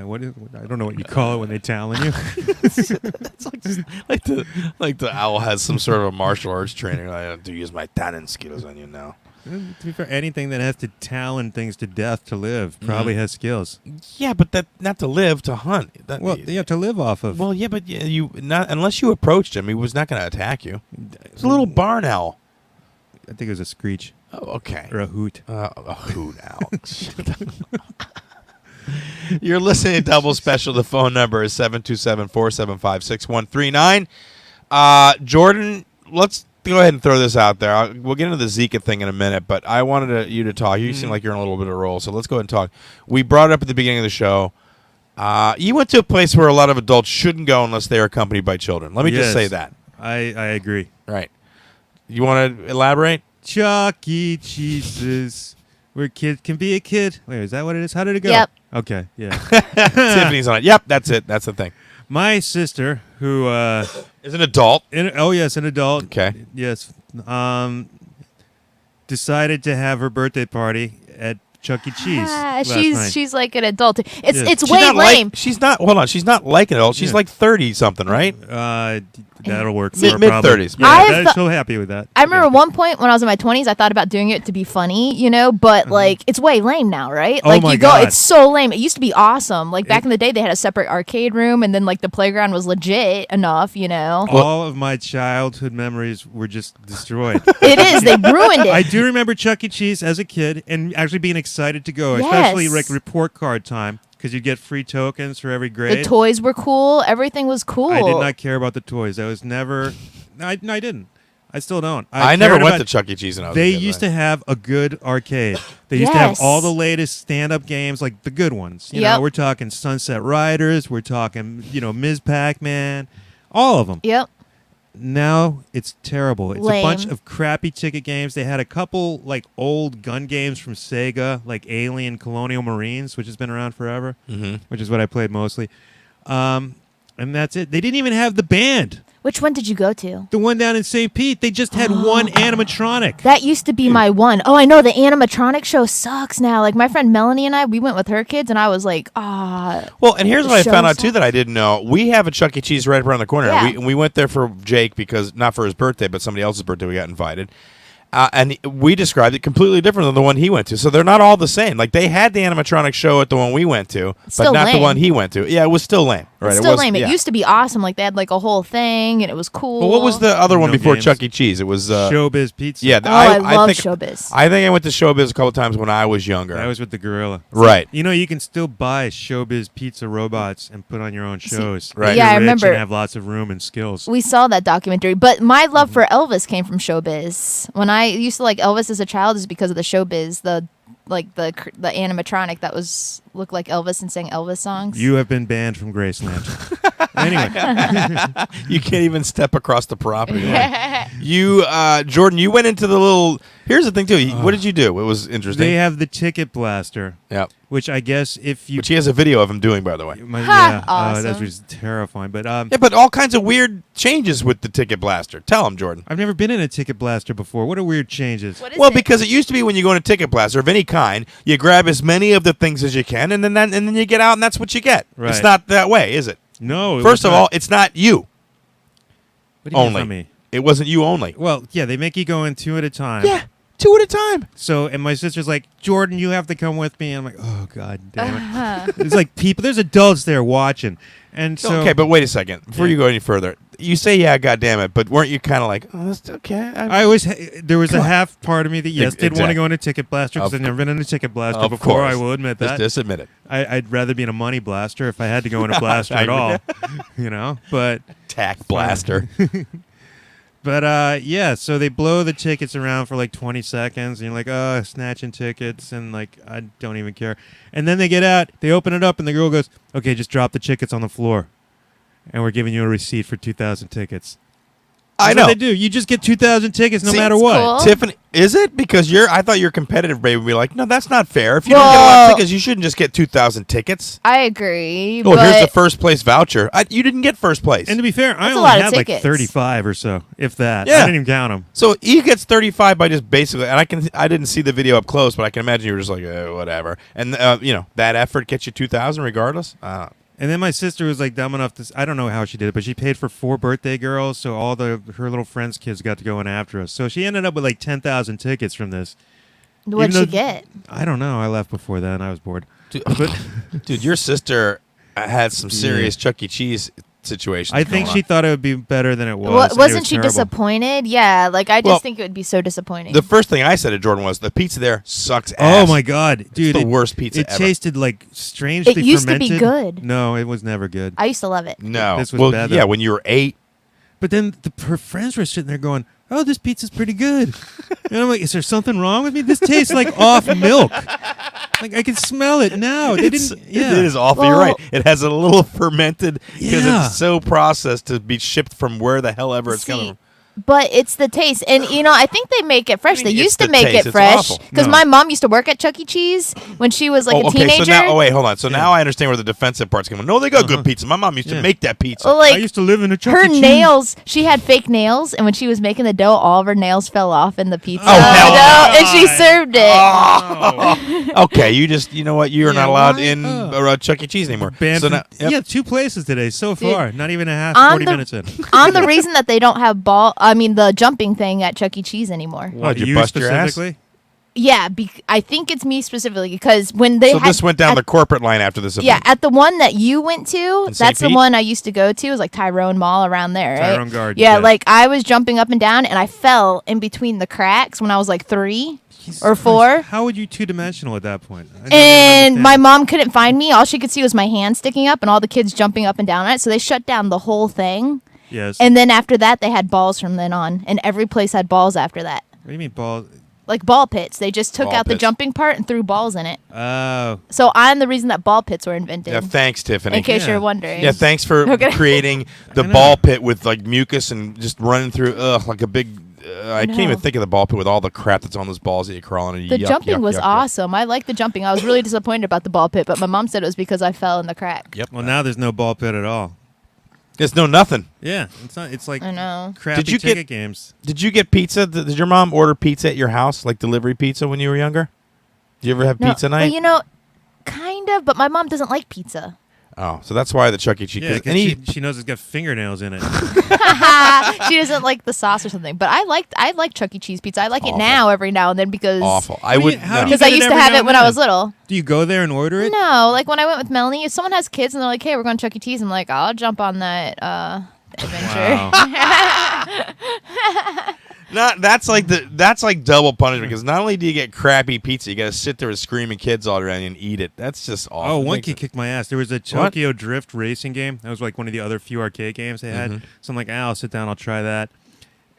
don't know what you call it when they talon you. It's like the owl has some sort of a martial arts training. I have to use my talon skills on you now. To be fair, anything that has to talon things to death to live probably has skills. Yeah, but that not to live, to hunt. To live off of. Well, yeah, but you not unless you approached him, he was not going to attack you. It's a little barn owl. I think it was a screech. Oh, okay. Or a hoot. A hoot owl. You're listening to Double Special. The phone number is 727-475-6139. Jordan, let's go ahead and throw this out there. We'll get into the Zika thing in a minute, but I wanted you to talk. You seem like you're in a little bit of a role, so let's go ahead and talk. We brought it up at the beginning of the show. You went to a place where a lot of adults shouldn't go unless they are accompanied by children. Let me just say that. I agree. Right. You want to elaborate? Chuck E. Cheese's, where kids can be a kid. Wait, is that what it is? How did it go? Yep. Okay, yeah. Tiffany's on it. Yep, that's it. That's the thing. My sister, who Is an adult. an adult. Okay. Yes. Decided to have her birthday party at Chuck E. Cheese. last night. She's like an adult. It's Yeah. it's She's way not lame. she's not. Hold on. She's not like an adult. She's Yeah. like 30-something, right? That'll work. Mid- for her probably. mid-30s. Yeah, I've so happy with that. I remember one point when I was in my 20s, I thought about doing it to be funny, but like it's way lame now, right? Oh Like my you go, God. it's so lame. It used to be awesome. Like back in the day, they had a separate arcade room, and then like the playground was legit enough, All of my childhood memories were just destroyed. It is. They ruined it. I do remember Chuck E. Cheese as a kid and actually being excited to go, especially Yes. like report card time, because you'd get free tokens for every grade. The toys were cool. Everything was cool. I did not care about the toys. I was never. I didn't. I still don't. I never cared went about- to Chuck E. Cheese when I was They a kid, used right? to have a good arcade. They used to have Yes. all the latest stand-up games, like the good ones. You Yep. know, we're talking Sunset Riders. We're talking, Ms. Pac-Man. All of them. Yep. Now it's terrible. It's a bunch Lame. of crappy ticket games. They had a couple like old gun games from Sega, like Alien Colonial Marines, which has been around forever, which is what I played mostly. And that's it. They didn't even have the band. Which one did you go to? The one down in St. Pete, they just had one animatronic. That used to be my one. Oh, I know. The animatronic show sucks now. Like my friend Melanie and I, we went with her kids, and I was like, Well, and here's The what I found show out too that I didn't know. We have a Chuck E. Cheese right around the corner. Yeah. We went there for Jake because not for his birthday, but somebody else's birthday. We got invited, and we described it completely different than the one he went to. So they're not all the same. Like they had the animatronic show at the one we went to, but Still not the lame. one he went to. Yeah, it was still lame. Right? it's still was, lame. It yeah. used to be awesome. Like they had like a whole thing, and it was cool. Well, what was the other one No before games. Chuck E. Cheese? It was Showbiz Pizza. yeah. I love think, Showbiz. I think I went to Showbiz a couple times when I was younger. That was with the gorilla. Right. You can still buy Showbiz Pizza robots and put on your own shows. Right. If Yeah, you're I rich remember. And have lots of room and skills. We saw that documentary, but my love for Elvis came from Showbiz. When I used to like Elvis as a child, is because of the Showbiz, the animatronic that looked like Elvis and sang Elvis songs. You have been banned from Graceland. Anyway, You can't even step across the property line. You, Jordan, you went into the little. Here's the thing too. What did you do? It was interesting. they have the Ticket Blaster, yeah, which I guess if you. which he has a video of him doing, by the way. Yeah, Awesome. that's just terrifying. But Yeah, but all kinds of weird changes with the Ticket Blaster. Tell him, Jordan. I've never been in a Ticket Blaster before. What are weird changes? What is Well, it? because it used to be when you go in a Ticket Blaster of any kind, you grab as many of the things as you can, and then you get out, and that's what you get. It's Right. not that way, is it? No. it First was of not. all, it's not you what do you mean only. from me? It wasn't you only. Well, yeah, they make you go in two at a time. Yeah, 2 at a time. So, and my sister's like, Jordan, you have to come with me. And I'm like, oh, God damn it. There's like people, there's adults there watching. And so. Okay, but wait a second. Before you go any further, you say, yeah, God damn it, but weren't you kind of like, oh, that's okay? I always, there was a half part of me that, yes, did want Exactly. to go in a Ticket Blaster because Of I've never been in a Ticket Blaster Of before. course. I will admit that. Just admit it. I'd rather be in a money blaster if I had to go in a blaster at all, But Tack Blaster. yeah, so they blow the tickets around for like 20 seconds, and you're like, oh, snatching tickets, and like, I don't even care. And then they get out, they open it up, and the girl goes, okay, just drop the tickets on the floor, and we're giving you a receipt for 2,000 tickets. I That's know. what they do. You just get 2,000 tickets no See, matter it's what. cool. Tiffany, is it? Because I thought your competitive baby would be like, no, that's not fair. If you don't get a lot Well- of tickets, you shouldn't just get 2,000 tickets. I agree. Oh, but here's the first place voucher. You didn't get first place. And to be fair, I That's a only lot of had like tickets. 35 or so, if that. Yeah. I didn't even count them. So he gets 35 by just basically, and I didn't see the video up close, but I can imagine you were just like, whatever. And that effort gets you 2,000 regardless. And then my sister was like dumb enough to, I don't know how she did it, but she paid for 4 birthday girls, so all her little friends' kids got to go in after us. So she ended up with like 10,000 tickets from this. What'd Even you though- get? I don't know. I left before then. I was bored. Dude, your sister had some serious Chuck E. Cheese situations. I think going she on. thought it would be better than it was. Well, and it wasn't was she terrible. disappointed? Yeah, like I just Well, think it would be so disappointing. The first thing I said to Jordan was, the pizza there sucks Oh ass. my god, dude! the worst pizza It ever. tasted like strangely It used to be fermented. good. No, it was never good. I used to love it. No. This was well, bad, yeah, though. when you were 8. But then her friends were sitting there going, "Oh, this pizza's pretty good," and I'm like, "Is there something wrong with me? This tastes like off milk. Like I can smell it now." They didn't. Yeah, It is awful. You're Well- right. It has a little fermented because Yeah. it's so processed to be shipped from where the hell ever it's coming from. But it's the taste, and I think they make it fresh. I mean, they it's used to the make taste. it It's fresh awful. because No. my mom used to work at Chuck E. Cheese when she was like a okay, teenager. so now, wait, hold on. So now I understand where the defensive part's coming. No, they got good pizza. My mom used to Yeah. make that pizza. Well, I like used to live in a Chuck her E. Cheese. nails, she had fake nails, and when she was making the dough, all of her nails fell off in the pizza Oh, hell dough, no. and she served it. Oh. Okay, you know what? You're Yeah, not allowed why? in Chuck E. Cheese anymore. Banned So from- now, yep. Yeah, 2 places today so Dude, far. Not even a half. on 40 the- minutes in. On the reason that they don't have the jumping thing at Chuck E. Cheese anymore. What, Did you you bust your ass? specifically? Yeah, I think it's me specifically because when they So had, this went down at, the corporate line after this yeah, event. at the one that you went to, In St. that's the Pete? one I used to go to. It was like Tyrone Mall around there, right? Tyrone Gardens, Yeah, yeah. like I was jumping up and down, and I fell in between the cracks when I was like 3 Jesus or Christ. 4. How would you 2-dimensional at that point? I don't And even my understand. mom couldn't find me. All she could see was my hand sticking up and all the kids jumping up and down on it. So they shut down the whole thing. Yes. And then after that, they had balls from then on. And every place had balls after that. What do you mean ball? Like ball pits. They just took Ball out the pits. jumping part and threw balls in it. Oh. So I'm the reason that ball pits were invented. Yeah, thanks, Tiffany. in case Yeah. you're wondering. Yeah, thanks for Okay. creating the I know. ball pit with like mucus and just running through like a big. I can't even know. think of the ball pit with all the crap that's on those balls that you crawl in. The Yuck, jumping yuck, was yuck, yuck. awesome. I liked the jumping. I was really disappointed about the ball pit, but my mom said it was because I fell in the crack. Yep. Well, now there's no ball pit at all. It's no nothing. Yeah, it's not. It's like I know. crappy Did you ticket get- games. Did you get pizza? Did your mom order pizza at your house, like delivery pizza, when you were younger? Did you ever have No, pizza night? Well, kind of, but my mom doesn't like pizza. Oh, so that's why the Chuck E. Cheese. Yeah, 'cause and she knows it's got fingernails in it. She doesn't like the sauce or something. But I like Chuck E. Cheese pizza. I like Awful. it now every now and then because awful. I What do would. you- how no. do you because I get it used to every have now it and when I then? was little. Do you go there and order it? No, like when I went with Melanie, if someone has kids and they're like, "Hey, we're going to Chuck E. Cheese," I'm like, "I'll jump on that adventure." Wow. That's like double punishment because not only do you get crappy pizza, you got to sit there with screaming kids all around you and eat it. That's just awful. Oh, one Makes kid it- kicked my ass. There was a Tokyo Drift racing game. That was like one of the other few arcade games they had. Mm-hmm. So I'm like, I'll sit down. I'll try that.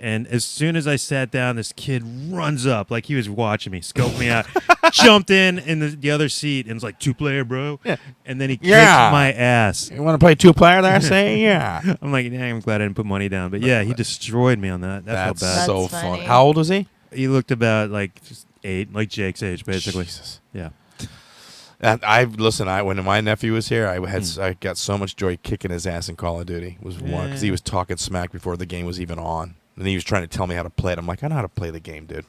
And as soon as I sat down, this kid runs up like he was watching me, scoped me out, jumped in the other seat, and was like, 2-player, bro. Yeah. And then he kicked Yeah. my ass. You want to play 2-player there? Say yeah. I'm like, yeah, I'm glad I didn't put money down. But yeah, he destroyed me on that. That felt That's bad. so That's fun. funny. How old was he? He looked about like just 8, like Jake's age, basically. Jesus. Yeah. And when my nephew was here, I got so much joy kicking his ass in Call of Duty. Was one because he was talking smack before the game was even on, and he was trying to tell me how to play it. I'm like, I know how to play the game, dude.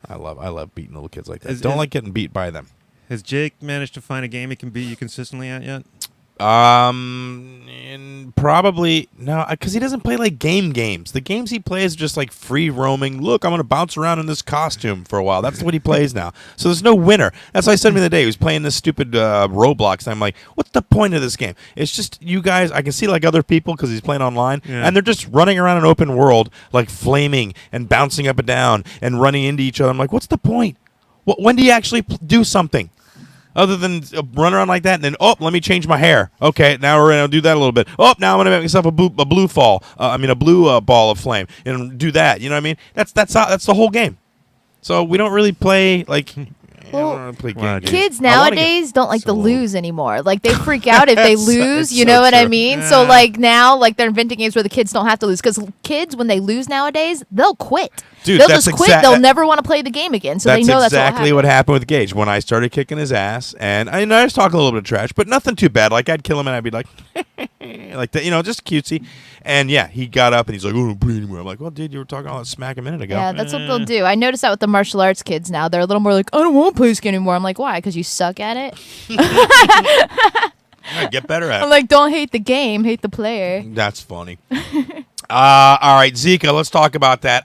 I love beating little kids like that. Don't like getting beat by them. Has Jake managed to find a game he can beat you consistently at yet? And probably no, because he doesn't play like games. The games he plays are just like free roaming. Look, I'm gonna bounce around in this costume for a while. That's what he plays now. So there's no winner. That's why I said to me the other day he was playing this stupid Roblox. And I'm like, what's the point of this game? It's just you guys. I can see like other people because he's playing online, Yeah. and they're just running around an open world like flaming and bouncing up and down and running into each other. I'm like, what's the point? When do you actually do something? Other than run around like that, and then let me change my hair. Okay, now we're gonna do that a little bit. Now I'm gonna make myself a blue ball of flame, and do that. You know what I mean? That's the whole game. So we don't really play like Well, play Wow, games. kids I wanna get- nowadays don't like to so old. lose anymore. Like they freak out if they lose. it's You so know what I true. mean? So like now, like they're inventing games where the kids don't have to lose because kids, when they lose nowadays, they'll quit. Dude, they'll that's just quit. exact- They'll never want to play the game again. So they know that's exactly what what happened with Gage when I started kicking his ass, and I was talking a little bit of trash, but nothing too bad. Like I'd kill him, and I'd be like, like that, just cutesy. And yeah, he got up and he's like, "Oh, don't play anymore." I'm like, "Well, dude, you were talking all that smack a minute ago." Yeah, that's what they'll do. I noticed that with the martial arts kids now. They're a little more like, I don't want to play this game anymore. I'm like, why? Because you suck at it? Yeah, get better at I'm it. like, don't hate the game, hate the player. That's funny. All right, Zika, let's talk about that.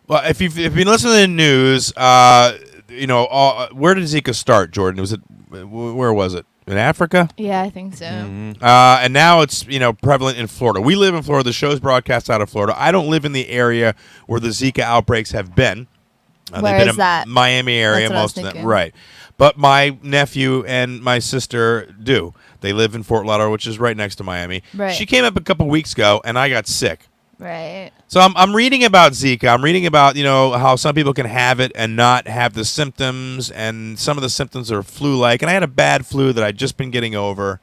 Well, if you've been listening to the news, where did Zika start, Jordan? Where was it? In Africa? Yeah, I think so. And now it's prevalent in Florida. We live in Florida. The show's broadcast out of Florida. I don't live in the area where the Zika outbreaks have been. Where they've been is in that? Miami area, That's what I was most of them. thinking. Right. But my nephew and my sister do. They live in Fort Lauderdale, which is right next to Miami. Right. She came up a couple weeks ago, and I got sick. Right. So I'm reading about Zika. I'm reading about how some people can have it and not have the symptoms, and some of the symptoms are flu-like. And I had a bad flu that I'd just been getting over.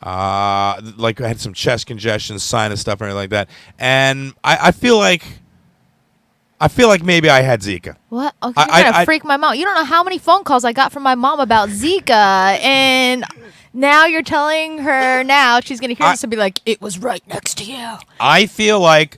Like I had some chest congestion, sinus stuff, and everything like that. And I feel like maybe I had Zika. What? Okay, you're gonna freak my mom. You don't know how many phone calls I got from my mom about Zika, and now you're telling her now she's gonna hear this and be like, "It was right next to you." I feel like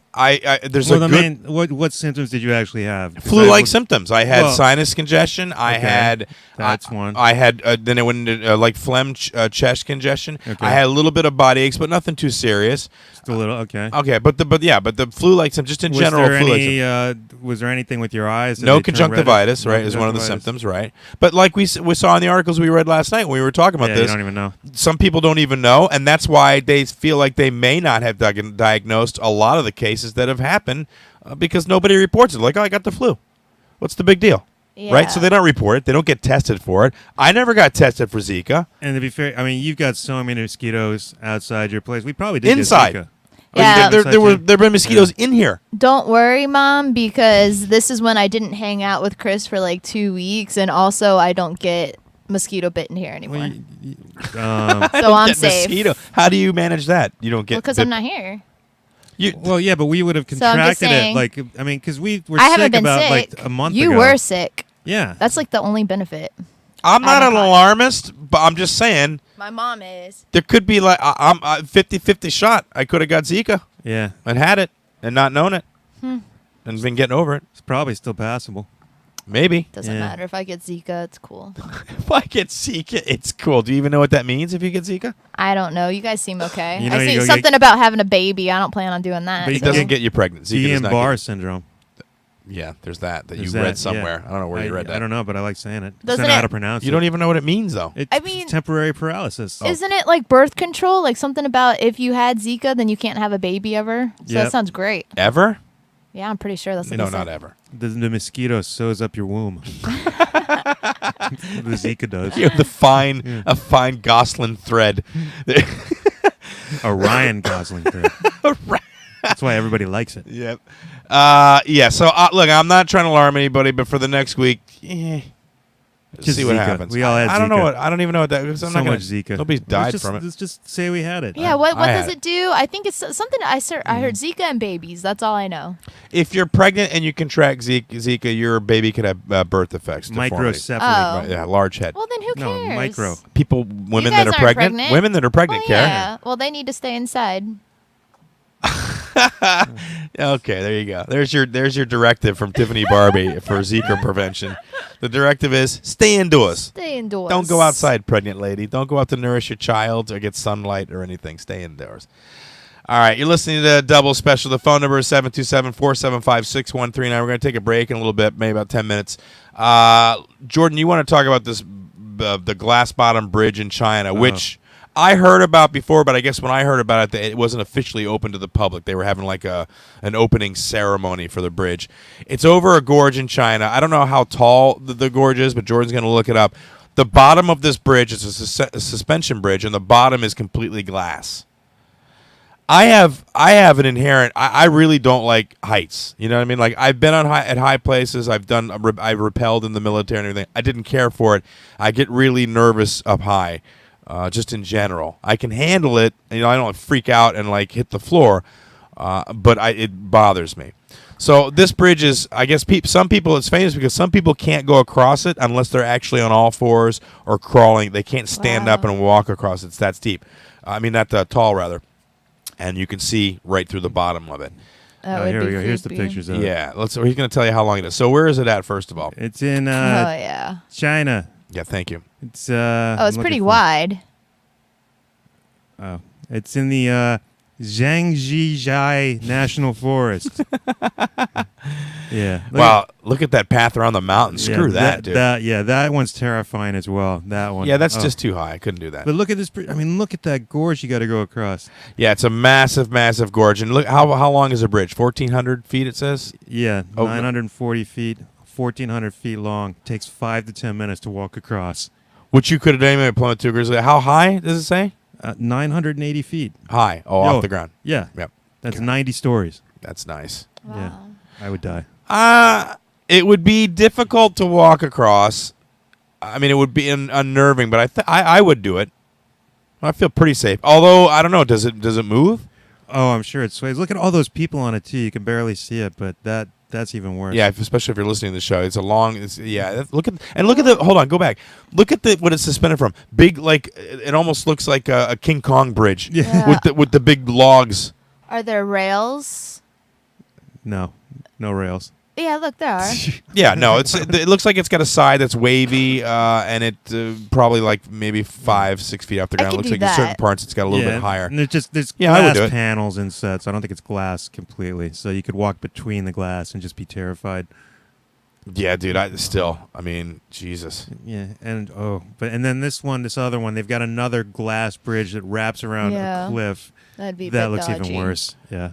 there's a good what symptoms did you actually have? 'Cause flu-like symptoms. I had Well, sinus congestion. I okay, had that's one. I had then it went into like phlegm, chest congestion. Okay. I had a little bit of body aches, but nothing too serious. Just a little, okay. Okay, but the flu-like symptoms, just in Was general, there flu-like any? symptoms. Was there anything with your eyes? Did No they turn conjunctivitis, reddish? right, is one of the conjunctivitis. symptoms, right? But like we saw in the articles we read last night when we were talking about Yeah, this, you don't even know. some people don't even know, and that's why they feel like they may not have diagnosed a lot of the cases that have happened because nobody reports it. Like, oh, I got the flu. What's the big deal? Right? So they don't report it. They don't get tested for it. I never got tested for Zika. And to be fair, I mean, you've got so many mosquitoes outside your place. We probably did Inside. Get Zika. Yeah. There been mosquitoes in here. Don't worry, Mom, because this is when I didn't hang out with Chris for like 2 weeks, and also I don't get mosquito bitten here anymore. Well, So I'm Get safe. mosquito. How do you manage that? You don't get Because bit- I'm not here. well, yeah, but we would have So I'm just contracted it. saying- Like, I mean, because we were I haven't sick been about sick. like a month You ago. were sick. Yeah. That's like the only benefit. I'm not I an don't caught it. alarmist, but I'm just saying My mom is. there could be like I'm 50-50 shot. I could have got Zika Yeah. and had it and not known it and been getting over it. It's probably still passable. Maybe. Doesn't Yeah. matter. If I get Zika, it's cool. If I get Zika, it's cool. Do you even know what that means if you get Zika? I don't know. You guys seem okay. You know, I you see go something about having a baby. I don't plan on doing that. But you It so- doesn't get you pregnant. Zika does not Guillain-Barre get- syndrome. Yeah, there's that you Is read that- somewhere. yeah. I don't know where you read that. I don't know, but I like saying it. Doesn't I don't know how it- to pronounce it. You don't even know what it means, though. It's I mean- temporary paralysis. Isn't it like birth control? Like something about if you had Zika, then you can't have a baby ever. So Yep. that sounds great. Ever? Yeah, I'm pretty sure that's what No, they said. not ever. The mosquito sews up your womb. The Zika does. You have a fine Gosling thread. A Ryan Gosling thread. That's why everybody likes it. Yep. Yeah. So look, I'm not trying to alarm anybody, but for the next week, Just see what Zika. happens. We all had I don't know Zika. what. I don't even know what that. 'Cause I'm So not gonna, much Zika. Nobody's died from it. Let's just say we had it. Yeah, what I does had it do? I think it's something I heard Zika and babies. That's all I know. If you're pregnant and you contract Zika, your baby could have birth effects. deformity. Microcephaly. Oh. Right, yeah, large head. Well, then who No, cares? micro. People, women guys that are aren't pregnant, women that are pregnant, Well, care. yeah. Well, they need to stay inside. Okay, there you go. There's your directive from Tiffany Barbee for Zika prevention. The directive is stay indoors. Stay indoors. Don't go outside, pregnant lady. Don't go out to nourish your child or get sunlight or anything. Stay indoors. All right, you're listening to Double Special. The phone number is 727-475-6139. We're going to take a break in a little bit, maybe about 10 minutes. Jordan, you want to talk about this, the glass bottom bridge in China, which I heard about before, but I guess when I heard about it, it wasn't officially open to the public. They were having like an opening ceremony for the bridge. It's over a gorge in China. I don't know how tall the gorge is, but Jordan's going to look it up. The bottom of this bridge is a suspension bridge, and the bottom is completely glass. I have an inherent. I really don't like heights. You know what I mean? Like I've been at high places. I've repelled in the military and everything. I didn't care for it. I get really nervous up high, just in general. I can handle it. You know, I don't freak out and like hit the floor, but it bothers me. So this bridge is, I guess, some people, it's famous because some people can't go across it unless they're actually on all fours or crawling. They can't stand up and walk across it. It's that steep. I mean, that tall, rather. And you can see right through the bottom of it. Here we go. Here's the pictures of it. Yeah. He's going to tell you how long it is. So where is it at, first of all? It's in China. Yeah, thank you. It's it's pretty wide. Oh, it's in the Zhangjiajie National Forest. Yeah. Look at that path around the mountain. Screw that, dude. That one's terrifying as well. That one. Yeah, that's just too high. I couldn't do that. But look at this. I mean, look at that gorge you got to go across. Yeah, it's a massive, massive gorge. And look, how long is a bridge? 1,400 feet, it says? Yeah, 940 feet, 1,400 feet long. Takes 5 to 10 minutes to walk across. Which you could have done at Plymouth 2 Grizzly. How high does it say? 980 feet. High. Off the ground. Yeah. Yep. That's 90 stories. That's nice. Wow. Yeah. I would die. It would be difficult to walk across. I mean, it would be unnerving, but I would do it. I feel pretty safe. Although, I don't know, does it move? Oh, I'm sure it sways. Look at all those people on it, too. You can barely see it, but that's even worse. Yeah, especially if you're listening to the show. It's a long. Look at the. Hold on, go back. Look at what it's suspended from. Big, like it almost looks like a King Kong bridge. Yeah. With the big logs. Are there rails? No rails. Yeah, look, there are. Yeah, no, it looks like it's got a side that's wavy, and it probably like maybe 5-6 feet off the ground. It looks like in certain parts it's got a little bit higher. And there's glass panels inside, so I don't think it's glass completely. So you could walk between the glass and just be terrified. Yeah, dude. I mean, Jesus. Yeah, and then this other one, they've got another glass bridge that wraps around a cliff. That looks even worse. Yeah.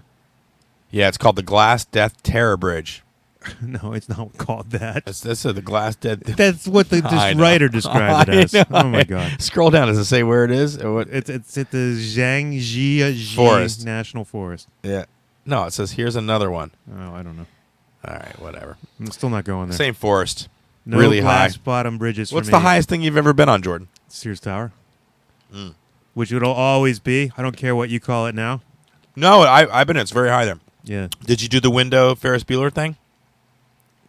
Yeah, it's called the Glass Death Terror Bridge. No, it's not called that. That's the Glass Death. That's what the writer described it as. Oh my God! Scroll down. Does it say where it is? Or what? It's at the Zhangjiajie Forest. National Forest. Yeah. No, it says here's another one. Oh, I don't know. All right, whatever. I'm still not going there. Same forest. No really glass high. bottom bridges. What's for the me. highest thing you've ever been on, Jordan? Sears Tower. Which it'll always be. I don't care what you call it now. No, I've been. It's very high there. Yeah. Did you do the window Ferris Bueller thing?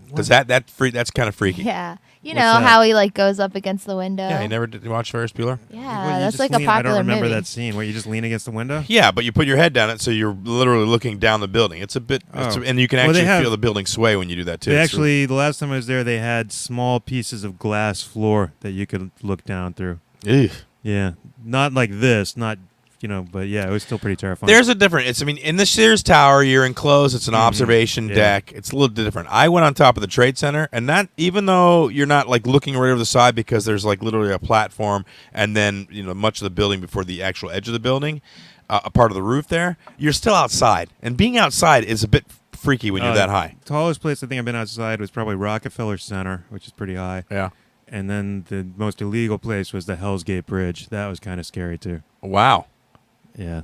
Because that's kind of freaky. Yeah. You know how he like goes up against the window. Yeah, you never did watch Ferris Bueller? Yeah, that's like a popular movie. I don't remember that scene where you just lean against the window. Yeah, but you put your head down it, so you're literally looking down the building. It's a bit, and you can actually feel the building sway when you do that too. The last time I was there, they had small pieces of glass floor that you could look down through. Ew. Yeah, not like this, but yeah, it was still pretty terrifying. There's a difference. In the Sears Tower, you're enclosed. It's an observation deck. It's a little different. I went on top of the Trade Center, and that, even though you're not like looking right over the side because there's like literally a platform and then much of the building before the actual edge of the building, a part of the roof there, you're still outside. And being outside is a bit freaky when you're that high. The tallest place I think I've been outside was probably Rockefeller Center, which is pretty high. Yeah. And then the most illegal place was the Hell's Gate Bridge. That was kind of scary too. Wow. Yeah.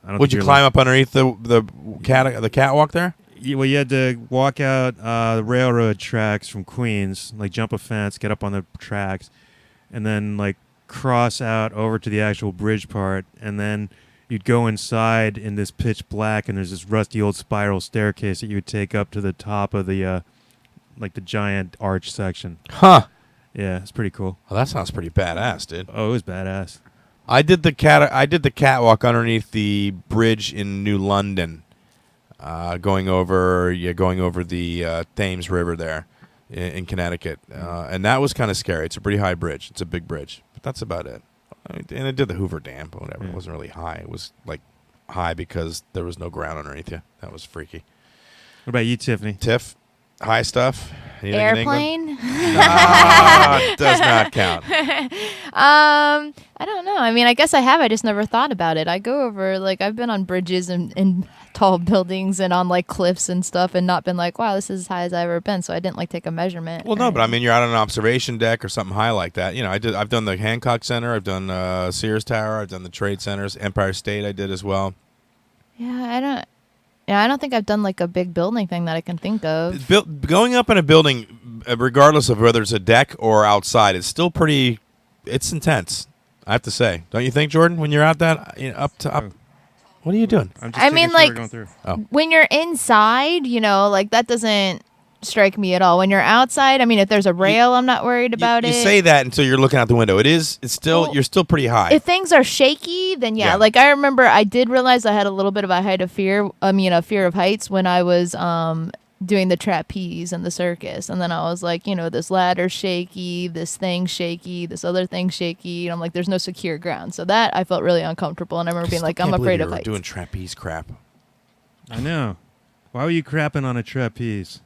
Would you climb up underneath the catwalk there? Well, you had to walk out the railroad tracks from Queens, like jump a fence, get up on the tracks, and then like cross out over to the actual bridge part, and then you'd go inside in this pitch black, and there's this rusty old spiral staircase that you would take up to the top of the like the giant arch section. Huh. Yeah, it's pretty cool. Well, that sounds pretty badass, dude. Oh, it was badass. I did the catwalk underneath the bridge in New London, going over the Thames River there in Connecticut, and that was kind of scary. It's a pretty high bridge. It's a big bridge, but that's about it. And I did the Hoover Dam, but whatever. It wasn't really high. It was like high because there was no ground underneath you. That was freaky. What about you, Tiffany? Tiff, high stuff. Anything Airplane? Does not count. I don't know. I mean, I guess I have. I just never thought about it. I go over, I've been on bridges and tall buildings and on, cliffs and stuff and not been like, wow, this is as high as I've ever been. So I didn't, take a measurement. Well, no, but I mean, you're out on an observation deck or something high like that. I've done the Hancock Center. I've done Sears Tower. I've done the Trade Centers. Empire State I did as well. Yeah, I don't think I've done like a big building thing that I can think of. Going up in a building, regardless of whether it's a deck or outside, it's still pretty. It's intense, I have to say. Don't you think, Jordan? When you're out that up. What are you doing? I'm just I mean, taking like, sure we're going through. when you're inside, like that doesn't strike me at all. When you're outside, I mean, if there's a rail, I'm not worried about you it. You say that until you're looking out the window. It's still, Well, you're still pretty high. If things are shaky, then yeah. Like I remember I did realize I had a little bit of a fear of heights when I was doing the trapeze and the circus. And then I was like, this ladder's shaky, this thing's shaky, this other thing's shaky. And I'm like, there's no secure ground. So that I felt really uncomfortable. And I remember being like, I'm afraid of heights. Doing trapeze crap. I know. Why were you crapping on a trapeze?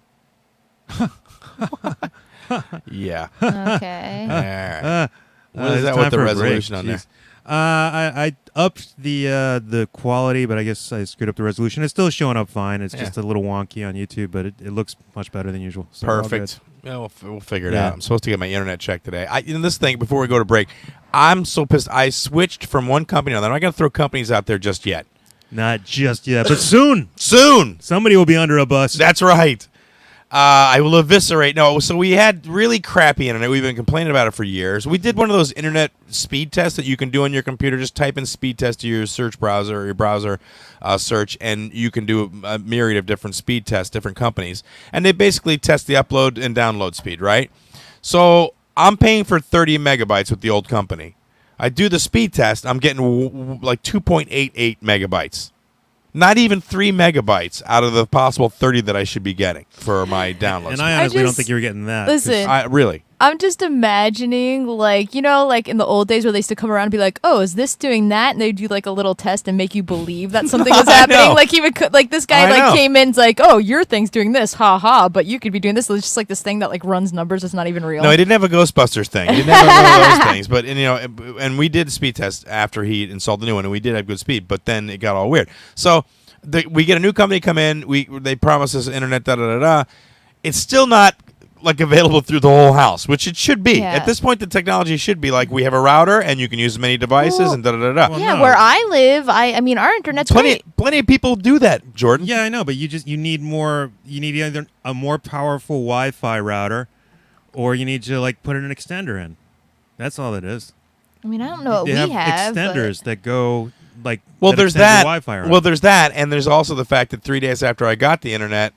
Yeah. Okay. All right. What is that time with the for a resolution break. on there? Jeez. I upped the quality, but I guess I screwed up the resolution. It's still showing up fine. It's just a little wonky on YouTube, but it looks much better than usual. So Perfect. Yeah, we'll figure it out. I'm supposed to get my internet checked today. This thing, before we go to break, I'm so pissed. I switched from one company to another. I'm not going to throw companies out there just yet. Not just yet, but soon. Soon. Somebody will be under a bus. That's right. I will eviscerate. No, so we had really crappy internet. We've been complaining about it for years. We did one of those internet speed tests that you can do on your computer. Just type in speed test to your search browser or your browser search, and you can do a myriad of different speed tests, different companies. And they basically test the upload and download speed, right? So I'm paying for 30 megabytes with the old company. I do the speed test. I'm getting like 2.88 megabytes. Not even 3 megabytes out of the possible 30 that I should be getting for my downloads. And I honestly don't think you were getting that. Listen, really. I'm just imagining, like, like in the old days where they used to come around and be like, oh, is this doing that? And they'd do like a little test and make you believe that something was happening. Like this guy came in, like, oh, your thing's doing this, ha ha, but you could be doing this. It's just like this thing that like runs numbers. It's not even real. No, he didn't have a Ghostbusters thing. He didn't have one of those things. But and we did speed test after he installed the new one, and we did have good speed. But then it got all weird. So we get a new company come in. They promise us internet. It's still not like available through the whole house, which it should be. Yeah. At this point, the technology should be like we have a router and you can use as many devices and Well, yeah, no. where I live, I mean, our internet's great. Plenty of people do that, Jordan. Yeah, I know, but you need more. You need either a more powerful Wi-Fi router, or you need to like put an extender in. That's all it is. I mean, I don't know what They we have have. extenders that go like. Well, that there's extend your that. Wi-Fi router. Well, there's that, and there's also the fact that 3 days after I got the internet,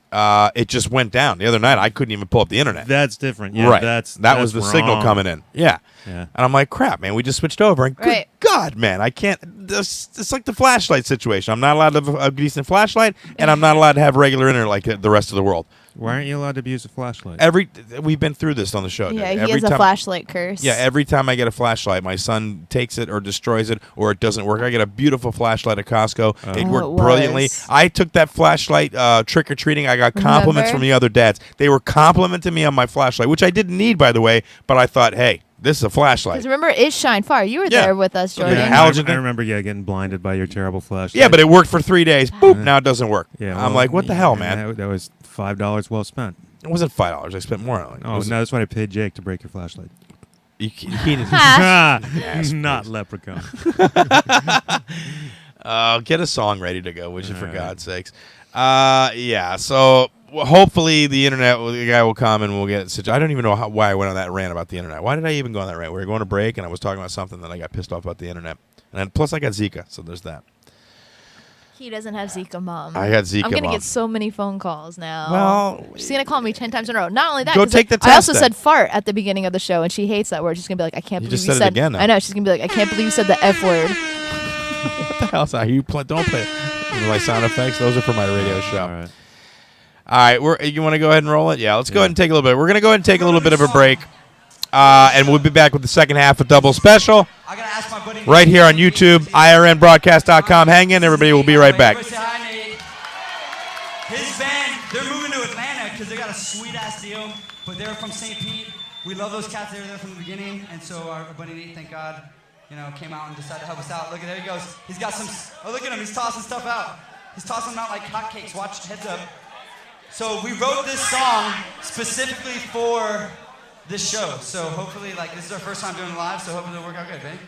it just went down. The other night, I couldn't even pull up the internet. That's different. Yeah, right. That was the signal wrong. coming in. Yeah. Yeah. And I'm like, crap, man, we just switched over. And good Right. God, man, I can't. It's like the flashlight situation. I'm not allowed to have a decent flashlight, and I'm not allowed to have regular internet like the rest of the world. Why aren't you allowed to use a flashlight? We've been through this on the show. Yeah, Every he has a time- flashlight curse. Yeah, every time I get a flashlight, my son takes it or destroys it, or it doesn't work. I get a beautiful flashlight at Costco. It worked it brilliantly. was. I took that flashlight trick or treating. I got compliments Remember? from the other dads. They were complimenting me on my flashlight, which I didn't need, by the way. But I thought, hey, this is a flashlight. Because remember, it shined far. You were Yeah. there with us, Jordan. Yeah, I halogen thing? remember getting blinded by your terrible flashlight. Yeah, but it worked for 3 days. Boop, now it doesn't work. Yeah, I'm well, like, what the hell, man? That was $5 well spent. It wasn't $5. I spent more on it. Oh, no, that's what I paid Jake to break your flashlight. Yes, Not please. leprechaun. Get a song ready to go, would you, for All right. God's sakes? Yeah, so hopefully the guy will come and we'll get it. I don't even know why I went on that rant about the internet. Why did I even go on that rant? We were going to break, and I was talking about something, then I got pissed off about the internet. And then, plus I got Zika, so there's that. He doesn't have Zika, Mom. I got Zika, I'm gonna Mom. get so many phone calls now. Well, she's gonna call me 10 times in a row. Not only that, Go 'cause take the I also test, then. said fart at the beginning of the show, and she hates that word. She's gonna be like, I can't You believe just you said it said. again, though. I know. She's gonna be like, I can't believe you said the F word. What the hell's that? Don't play my sound effects. Those are for my radio show. All right. All right, you want to go ahead and roll it? Yeah, let's go ahead and take a little bit. We're going to go ahead and take a little bit of a break, and we'll be back with the second half of Double Special I gotta ask my buddy right here on YouTube, IRNbroadcast.com. Hang in, everybody. We'll be right back. Everybody say hi, Nate. His band, they're moving to Atlanta because they got a sweet-ass deal, but they're from St. Pete. We love those cats. They were there from the beginning, and so our buddy Nate, thank God, came out and decided to help us out. Look, there he goes. He's got some, oh, look at him. He's tossing stuff out. He's tossing them out like hotcakes. Watch, heads up. So we wrote this song specifically for this show. So hopefully, this is our first time doing it live, so hopefully it'll work out good, baby.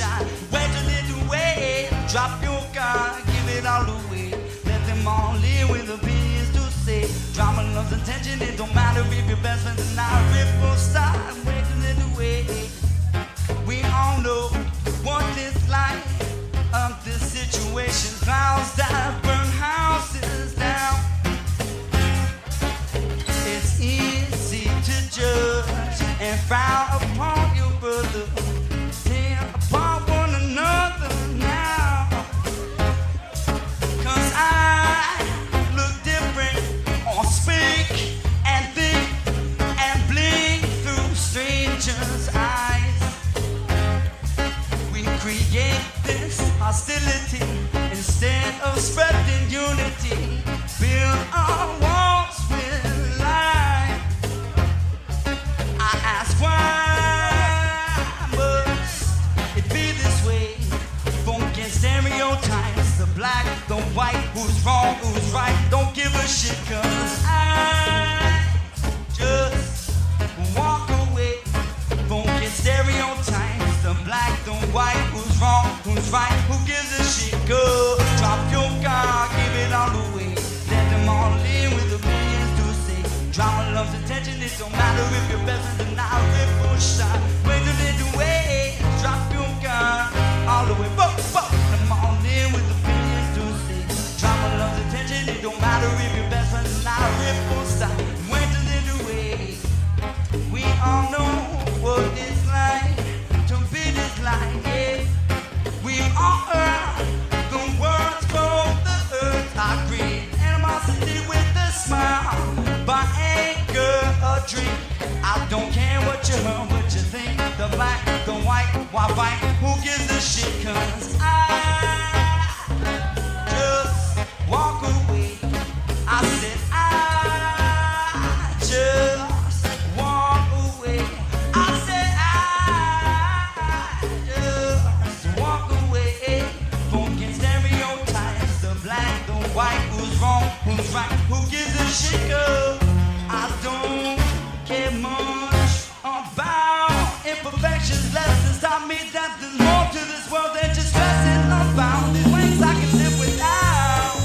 shot. Wait a little way, drop your gun, give it all away. Let them all live with opinions to say. Drama, love's attention, it don't matter if your best friend is not ripple start. Wait a little way. We all know what it's like. This situation, clouds that burn houses down. It's easy to judge and frown upon your brother. Tear apart one another now. 'Cause I look different or speak and think and blink through strangers' eyes. We create this hostility instead of spreading unity. Build our walls with light. I ask why must it be this way? Funky stereotypes, the black, the white, who's wrong, who's right, don't give a shit, 'cause I just walk away. Funky stereotypes, the black, the white, who's wrong, who's right, who gives a shit, go. Drop your car, give it all away. Let them all live with opinions to say. Drama loves attention, it don't matter if your best friend's not a ripple shot. Wait a little way, drop your car, all the way, let them all live with opinions to say. Drama loves attention, it don't matter if your best friend's not a ripple shot. Wait a little way. We all know what it's like to be this like, yeah. We all heard the words from the earth. I create animosity with a smile, but anger a drink. I don't care what you heard, what you think. The black, the white, why fight? Who gives a shit? 'Cause I just walk away. I said I just walk away. I said I just walk away. Funky stereotypes, the black, the white, who's wrong, who's right, who gives a shit, girl? I don't care much about imperfections. Lessons taught me that there's more to this world than just stressing about these wings I can live without.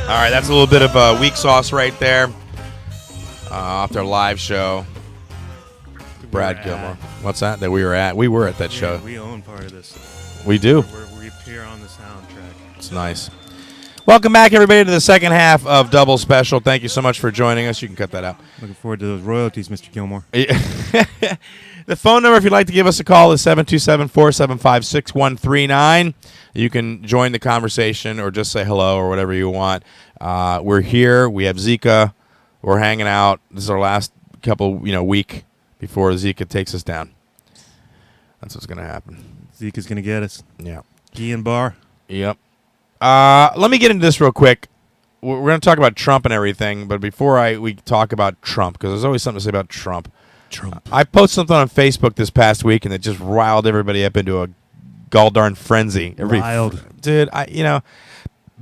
All right, that's a little bit of weak sauce right there off their live show. Brad Gilmore. What's that? That we were at? We were at that show. We own part of this. We do. We appear on the soundtrack. It's nice. Welcome back, everybody, to the second half of Double Special. Thank you so much for joining us. You can cut that out. Looking forward to those royalties, Mr. Gilmore. The phone number, if you'd like to give us a call, is 727-475-6139. You can join the conversation or just say hello or whatever you want. We're here. We have Zika. We're hanging out. This is our last week before Zika takes us down. That's what's going to happen. Zika's going to get us. Yeah. Guy and Bar. Yep. Let me get into this real quick. We're going to talk about Trump and everything, but before we talk about Trump, because there's always something to say about Trump. I posted something on Facebook this past week, and it just riled everybody up into a gall darn frenzy. Wild. Dude,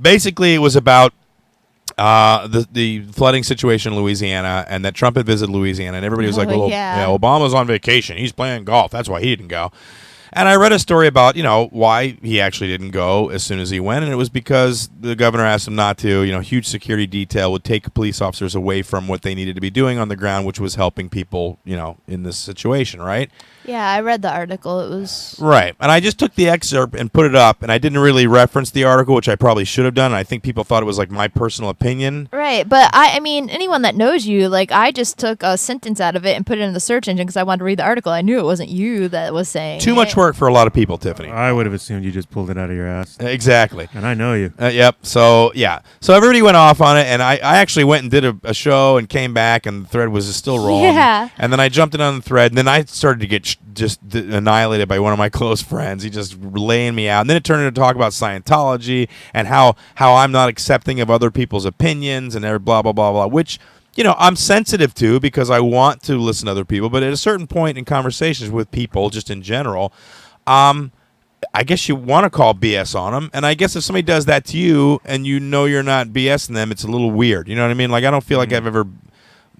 basically it was about the flooding situation in Louisiana, and that Trump had visited Louisiana, and everybody was like, yeah. Obama's on vacation. He's playing golf. That's why he didn't go. And I read a story about, why he actually didn't go as soon as he went, and it was because the governor asked him not to. Huge security detail would take police officers away from what they needed to be doing on the ground, which was helping people, in this situation, right? Yeah, I read the article. It was... Right. And I just took the excerpt and put it up, and I didn't really reference the article, which I probably should have done. And I think people thought it was like my personal opinion. Right. But I mean, anyone that knows you, like, I just took a sentence out of it and put it in the search engine because I wanted to read the article. I knew it wasn't you that was saying Too much work for a lot of people, Tiffany. I would have assumed you just pulled it out of your ass. Exactly. And I know you. Yep. So, yeah. So everybody went off on it, and I actually went and did a show and came back, and the thread was still rolling. Yeah. And then I jumped in on the thread, and then I started to get just annihilated by one of my close friends. He just laying me out. And then it turned into talk about Scientology and how I'm not accepting of other people's opinions and blah, blah, blah, blah, which, I'm sensitive to because I want to listen to other people. But at a certain point in conversations with people, just in general, I guess you want to call BS on them. And I guess if somebody does that to you and you're not BSing them, it's a little weird. You know what I mean? Like, I don't feel like I've ever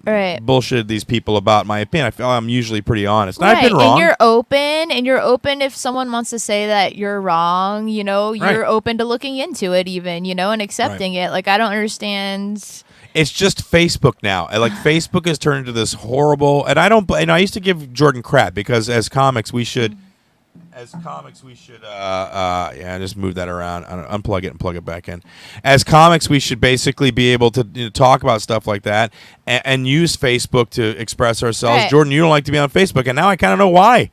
bullshitted these people about my opinion. I feel I'm usually pretty honest. And I've been wrong. And you're open if someone wants to say that you're wrong, you're open to looking into it even, and accepting it. Like, I don't understand. It's just Facebook now. Like, Facebook has turned into this horrible, and I used to give Jordan crap because as comics we should just move that around, unplug it and plug it back in. As comics, we should basically be able to talk about stuff like that and use Facebook to express ourselves. Right. Jordan, you don't like to be on Facebook, and now I kind of know why.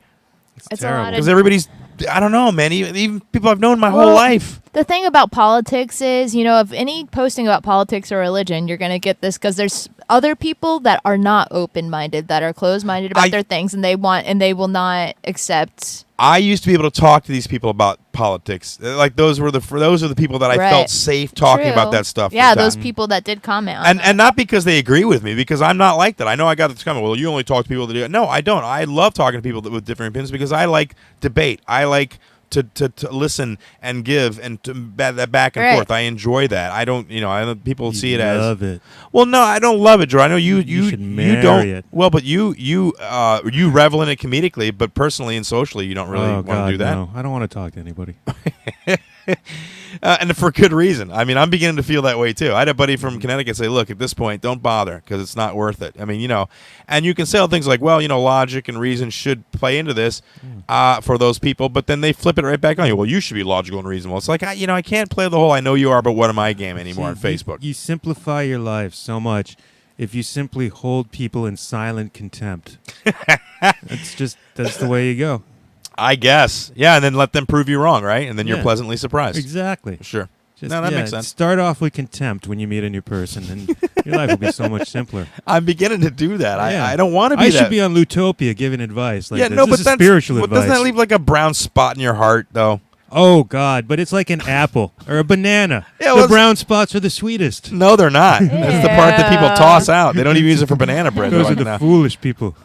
It's a lot because everybody's, I don't know, man. Even people I've known my whole life. The thing about politics is, if any posting about politics or religion, you're going to get this because there's other people that are not open-minded, that are closed-minded about their things, and they will not accept. I used to be able to talk to these people about politics. Like, those are the people that I felt safe talking about that stuff. Yeah, those people that did comment on and not because they agree with me, because I'm not like that. I know I got this comment. Well, you only talk to people that do it. No, I don't. I love talking to people with different opinions because I like debate. I like to listen and give and to that back and forth. I enjoy that. I don't, people see it as love it. Well, no, I don't love it, Drew. I know you should marry don't. It. Well, but you revel in it comedically, but personally and socially, you don't really want to do that. No, I don't want to talk to anybody. And for good reason. I mean, I'm beginning to feel that way too. I had a buddy from Connecticut say, "Look, at this point, don't bother because it's not worth it." I mean, and you can say all things like, "Well, logic and reason should play into this for those people," but then they flip it right back on you. Well, you should be logical and reasonable. It's like, I can't play the whole "I know you are, but what am I" game anymore on Facebook. You simplify your life so much if you simply hold people in silent contempt. That's the way you go. I guess. Yeah, and then let them prove you wrong, right? And then you're pleasantly surprised. Exactly. Sure. That makes sense. Start off with contempt when you meet a new person, and your life will be so much simpler. I'm beginning to do that. I don't want to be I should be on Lutopia giving advice. Like this is spiritual advice. Doesn't that leave like a brown spot in your heart, though? Oh, God, but it's like an apple or a banana. Yeah, the brown spots are the sweetest. No, they're not. That's the part that people toss out. They don't even use it for banana bread. Those are the foolish people.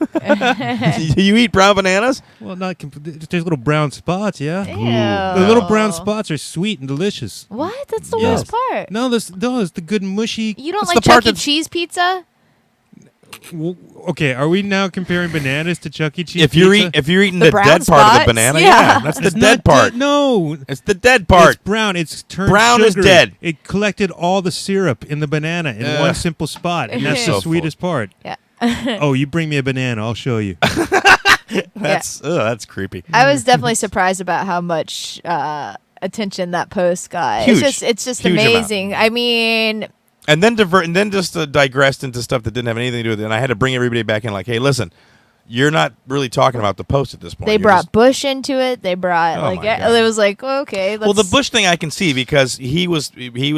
You eat brown bananas? Well, not there's little brown spots, yeah. Ew. The little brown spots are sweet and delicious. What? That's the worst part. No, it's the good mushy. You don't like Chuck E. Cheese pizza? Okay, are we now comparing bananas to Chuck E. Cheese? If you're eating the dead part of the banana, that's the dead part. No, it's the dead part. It's brown. It's turned brown sugary. Is dead. It collected all the syrup in the banana in one simple spot, and that's the sweetest part. Yeah. Oh, you bring me a banana, I'll show you. That's creepy. I was definitely surprised about how much attention that post got. Huge. It's just Huge amazing. Amount. I mean. And then digressed into stuff that didn't have anything to do with it. And I had to bring everybody back in like, hey, listen, you're not really talking about the post at this point. They brought Bush into it. They brought it was like, okay. Well, the Bush thing I can see because he was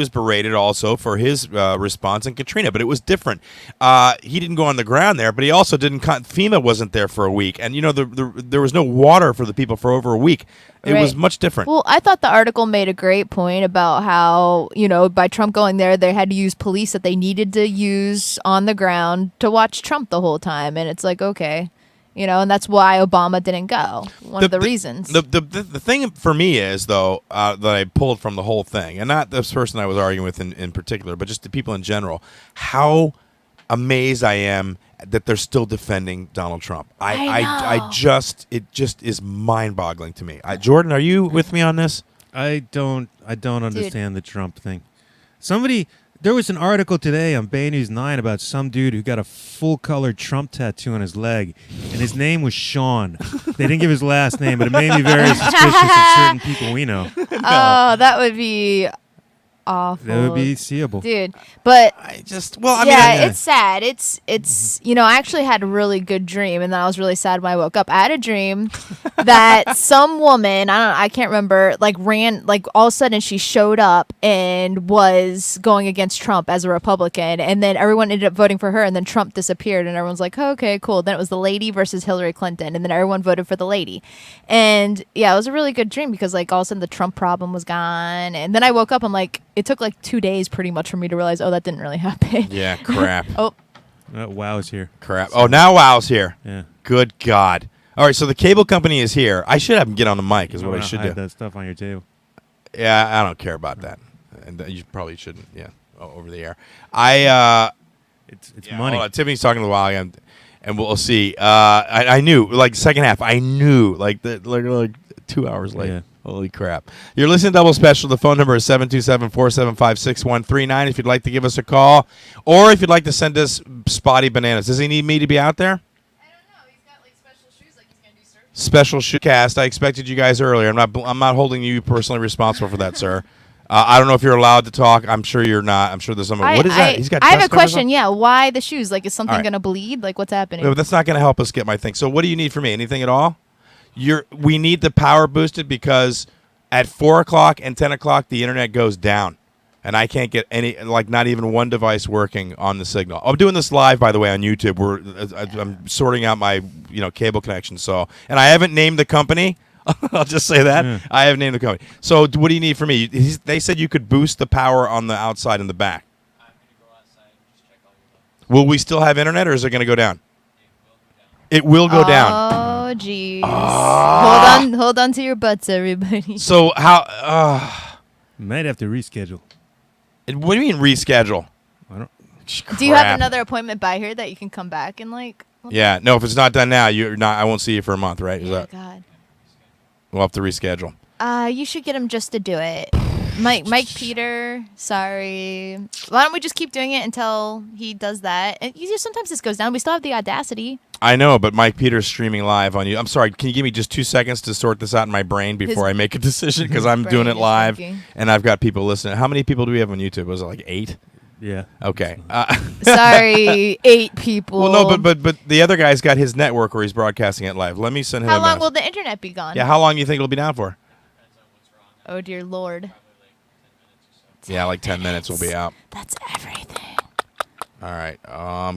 berated also for his response in Katrina, but it was different. He didn't go on the ground there, but he also didn't. FEMA wasn't there for a week, and there was no water for the people for over a week. It was much different. Well, I thought the article made a great point about how, by Trump going there, they had to use police that they needed to use on the ground to watch Trump the whole time. And it's like, okay, and that's why Obama didn't go. One of the reasons. The thing for me is, though, that I pulled from the whole thing, and not this person I was arguing with in particular, but just the people in general, how amazed I am that they're still defending Donald Trump. I It just is mind-boggling to me. Jordan, are you with me on this? I don't understand the Trump thing. There was an article today on Bay News 9 about some dude who got a full-color Trump tattoo on his leg, and his name was Sean. They didn't give his last name, but it made me very suspicious of certain people we know. Oh, that would be awful. That would be seeable. Dude. But it's sad. It's I actually had a really good dream, and then I was really sad when I woke up. I had a dream that some woman, I can't remember, ran, all of a sudden she showed up and was going against Trump as a Republican, and then everyone ended up voting for her, and then Trump disappeared, and everyone's like, oh, okay, cool. Then it was the lady versus Hillary Clinton, and then everyone voted for the lady. And yeah, it was a really good dream because all of a sudden the Trump problem was gone, and then I woke up, I'm like, it took 2 days pretty much for me to realize, that didn't really happen. Yeah, crap. Wow's here. Crap. Oh, now Wow's here. Yeah. Good God. All right, so the cable company is here. I should have him get on the mic is what I should hide do. that stuff on your table. Yeah, I don't care about that. And you probably shouldn't, over the air. It's Yeah, money. hold on. Tiffany's talking to the while again, and we'll see. I knew, second half, I knew, 2 hours late. Yeah. Holy crap. You're listening to Double Special. The phone number is 727-475-6139 if you'd like to give us a call, or if you'd like to send us spotty bananas. Does he need me to be out there? I don't know. He's got special shoes, he's gonna do surfing. Special shoe cast. I expected you guys earlier. I'm not holding you personally responsible for that, sir. I don't know if you're allowed to talk. I'm sure you're not. I'm sure there's someone. What is that? He's got. I have a chest covers question. on? Yeah, why the shoes? Is something All right. gonna bleed? What's happening? No, but that's not going to help us get my thing. So what do you need from me? Anything at all? We need the power boosted because at 4 o'clock and 10 o'clock the internet goes down, and I can't get any not even one device working on the signal. I'm doing this live, by the way, on YouTube. I'm sorting out my cable connection. So, and I haven't named the company. I'll just say that I haven't named the company. So what do you need from me? They said you could boost the power on the outside and the back. I'm going to go outside and just check all your levels. Will we still have internet, or is it going to go down? It will go down. Oh, jeez. Hold on to your butts, everybody. So how? Might have to reschedule. What do you mean reschedule? I don't. Do you have another appointment by here that you can come back and Yeah, no. If it's not done now, you're not. I won't see you for a month, right? Is Oh, that? God. We'll have to reschedule. You should get him just to do it. Mike Peter, sorry. Why don't we just keep doing it until he does that? And sometimes this goes down. We still have the audacity. I know, but Mike Peter's streaming live on you. I'm sorry. Can you give me just 2 seconds to sort this out in my brain before I make a decision? Because I'm doing it brain is live, thinking. and I've got people listening. How many people do we have on YouTube? Was it 8? Yeah. Okay. Sorry, 8 people. Well, no, but the other guy's got his network where he's broadcasting it live. Let me send him How a long message. will the internet be gone? Yeah, how long do you think it'll be down for? Oh, dear Lord. Yeah, 10 minutes will be out. That's everything. All right.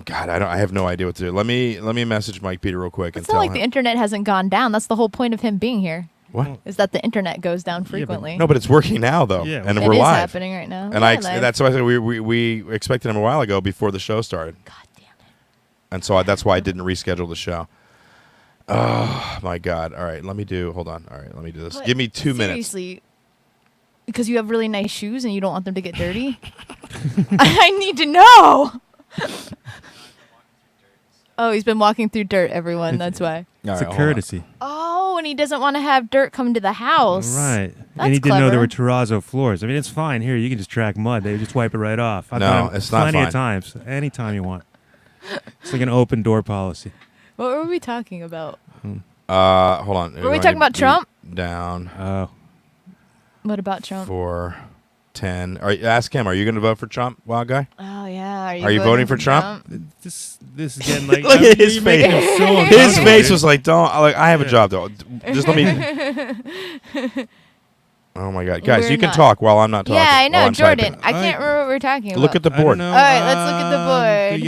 God, I have no idea what to do. Let me message Mike Peter real quick and It's tell not like him. the internet hasn't gone down. That's the whole point of him being here. What? Is that the internet goes down frequently. No, but it's working now though, Yeah, and It we're is live. happening right now. And that's why I said we expected him a while ago before the show started, God damn it. and so that's why I didn't reschedule the show. Oh my God! All right, let me do. Hold on. All right, let me do this. But Give me 2 minutes. Seriously, because you have really nice shoes and you don't want them to get dirty. I need to know. Oh, he's been walking through dirt, everyone. That's why. All It's right, a hold courtesy. Oh, and he doesn't want to have dirt come to the house. Right. That's And he didn't know there were clever. terrazzo floors. I mean, it's fine. Here, you can just track mud. They just wipe it right off. I've No, done it it's not plenty fine. of times. Anytime you want. It's like an open door policy. What were we talking about? on. Hold on. Were we talking about Trump? Down Oh. What about Trump? for 10. Ask him. Are you going to vote for Trump, Wild Guy? Oh, yeah. Are you voting for Trump? This is getting like... Look at his you're making face. him so His uncomfortable, face dude. was like, "Don't." I have a Yeah. job though. Just let me. Oh my God, guys, We're you can not- talk while I'm not talking. Yeah, I know. while I'm Jordan, typing. I can't remember what we were talking about. Look at the I don't board. know. All right, let's look at the board. We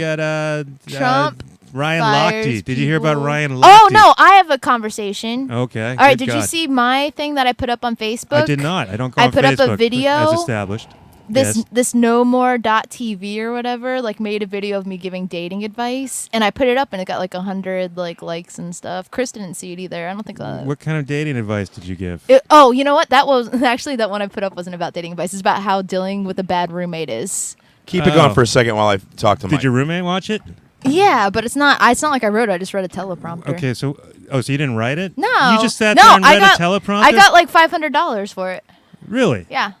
got Trump Ryan fires Lochte. Did you hear about people. Ryan Lochte? Oh, no. I have a conversation. Okay. All right, good did you God. see my thing that I put up on Facebook? I did not. I don't go I on put up a Facebook, video. as established. This Yes. this no more.tv or whatever made a video of me giving dating advice, and I put it up and it got 100 likes and stuff. Chris didn't see it either. I don't think What kind of dating advice did you give? oh, you know what? That was actually that one I put up wasn't about dating advice. It's about how dealing with a bad roommate is. Keep it going for a second while I talk to Mike. Did your roommate watch it? Yeah, but it's not like I wrote it. I just read a teleprompter. Okay, so so you didn't write it? No. You just sat there and read a teleprompter? I got like $500 for it. Really? Yeah.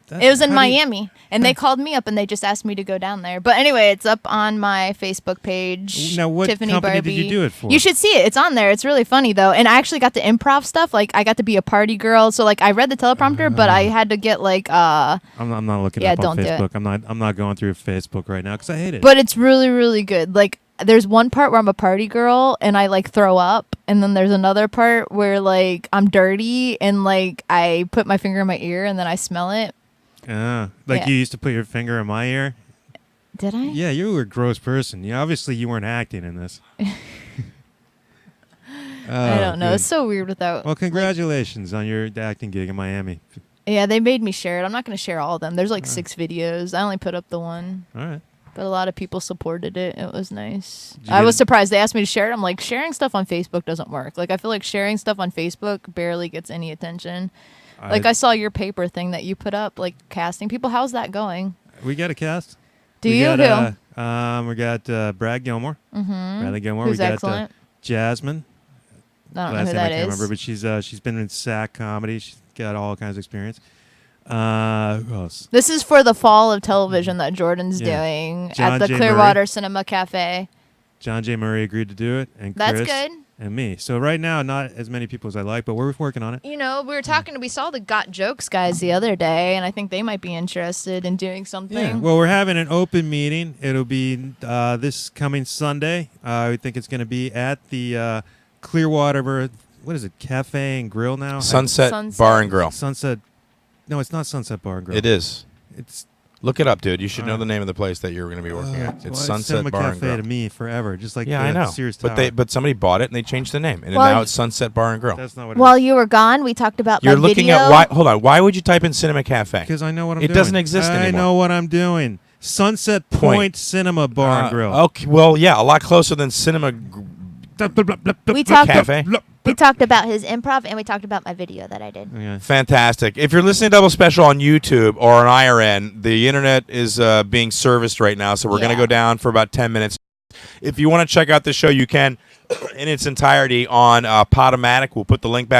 That- It was in how do you- Miami, and they called me up and they just asked me to go down there. But anyway, it's up on my Facebook page. Now, what Tiffany company Barbee. did you do it for? You should see it. It's on there. It's really funny though, and I actually got the improv stuff. Like I got to be a party girl. So like I read the teleprompter, but I had to get like I'm not looking Yeah, up on don't do it. Facebook. I'm not going through Facebook right now because I hate it. But it's really, really good. Like, there's one part where I'm a party girl and I like throw up, and then there's another part where like I'm dirty and like I put my finger in my ear and then I smell it. like Yeah. you used to put your finger in my ear. Did I? Yeah, you were a gross person. Obviously you weren't acting in this. I don't know. Good. It's so weird without. Well, congratulations on your acting gig in Miami. Yeah, they made me share it. I'm not going to share all of them. There's like 6 videos. I only put up the one. All right. But a lot of people supported it. It was nice. Did you I get was it? surprised. They asked me to share it. I'm like, sharing stuff on Facebook doesn't work. Like, I feel like sharing stuff on Facebook barely gets any attention. Like, I saw your paper thing that you put up, like, casting people. How's that going? We got a cast. Do we you? got, Who? We got Brad Gilmore. Mm-hmm. Bradley Gilmore. Who's we got excellent. Jasmine. I don't know Last who name I that can't is. remember, but she's been in SAC comedy. She's got all kinds of experience. Who else? This is for the fall of television that Jordan's Yeah. doing John at the J. Clearwater Murray. Cinema Cafe. John J. Murray agreed to do it, and That's Chris good. and me. So right now, not as many people as I like, but we're working on it. You know, we saw the Got Jokes guys the other day, and I think they might be interested in doing something. Yeah. Well, we're having an open meeting. It'll be this coming Sunday. I think it's going to be at the Clearwater. What is it? Cafe and Grill now. Sunset Sunset. Bar and Grill. Sunset. No, it's not Sunset Bar and Grill. It is. It's Look it up, dude. You should know Alright. the name of the place that you're going to be working at. It's well, Sunset Cinema Bar and Cafe Grill. to me forever, just like Yeah, the I know. Sears Tower. But somebody bought it and they changed the name, and Well, now it's Sunset Bar and Grill. That's not what While it is. you were gone, we talked about You're my looking video. at why? Hold on. Why would you type in Cinema Cafe? Because I know what I'm It doing. doesn't exist I anymore. know what I'm doing. Sunset Point Cinema Bar and Grill. Okay. Well, yeah, a lot closer than Cinema We talked Cafe. We talked about his improv, and we talked about my video that I did. Okay. Fantastic. If you're listening to Double Special on YouTube or on IRN, the internet is being serviced right now, so we're going to Yeah. go down for about 10 minutes. If you want to check out the show, you can in its entirety on Podomatic. We'll put the link back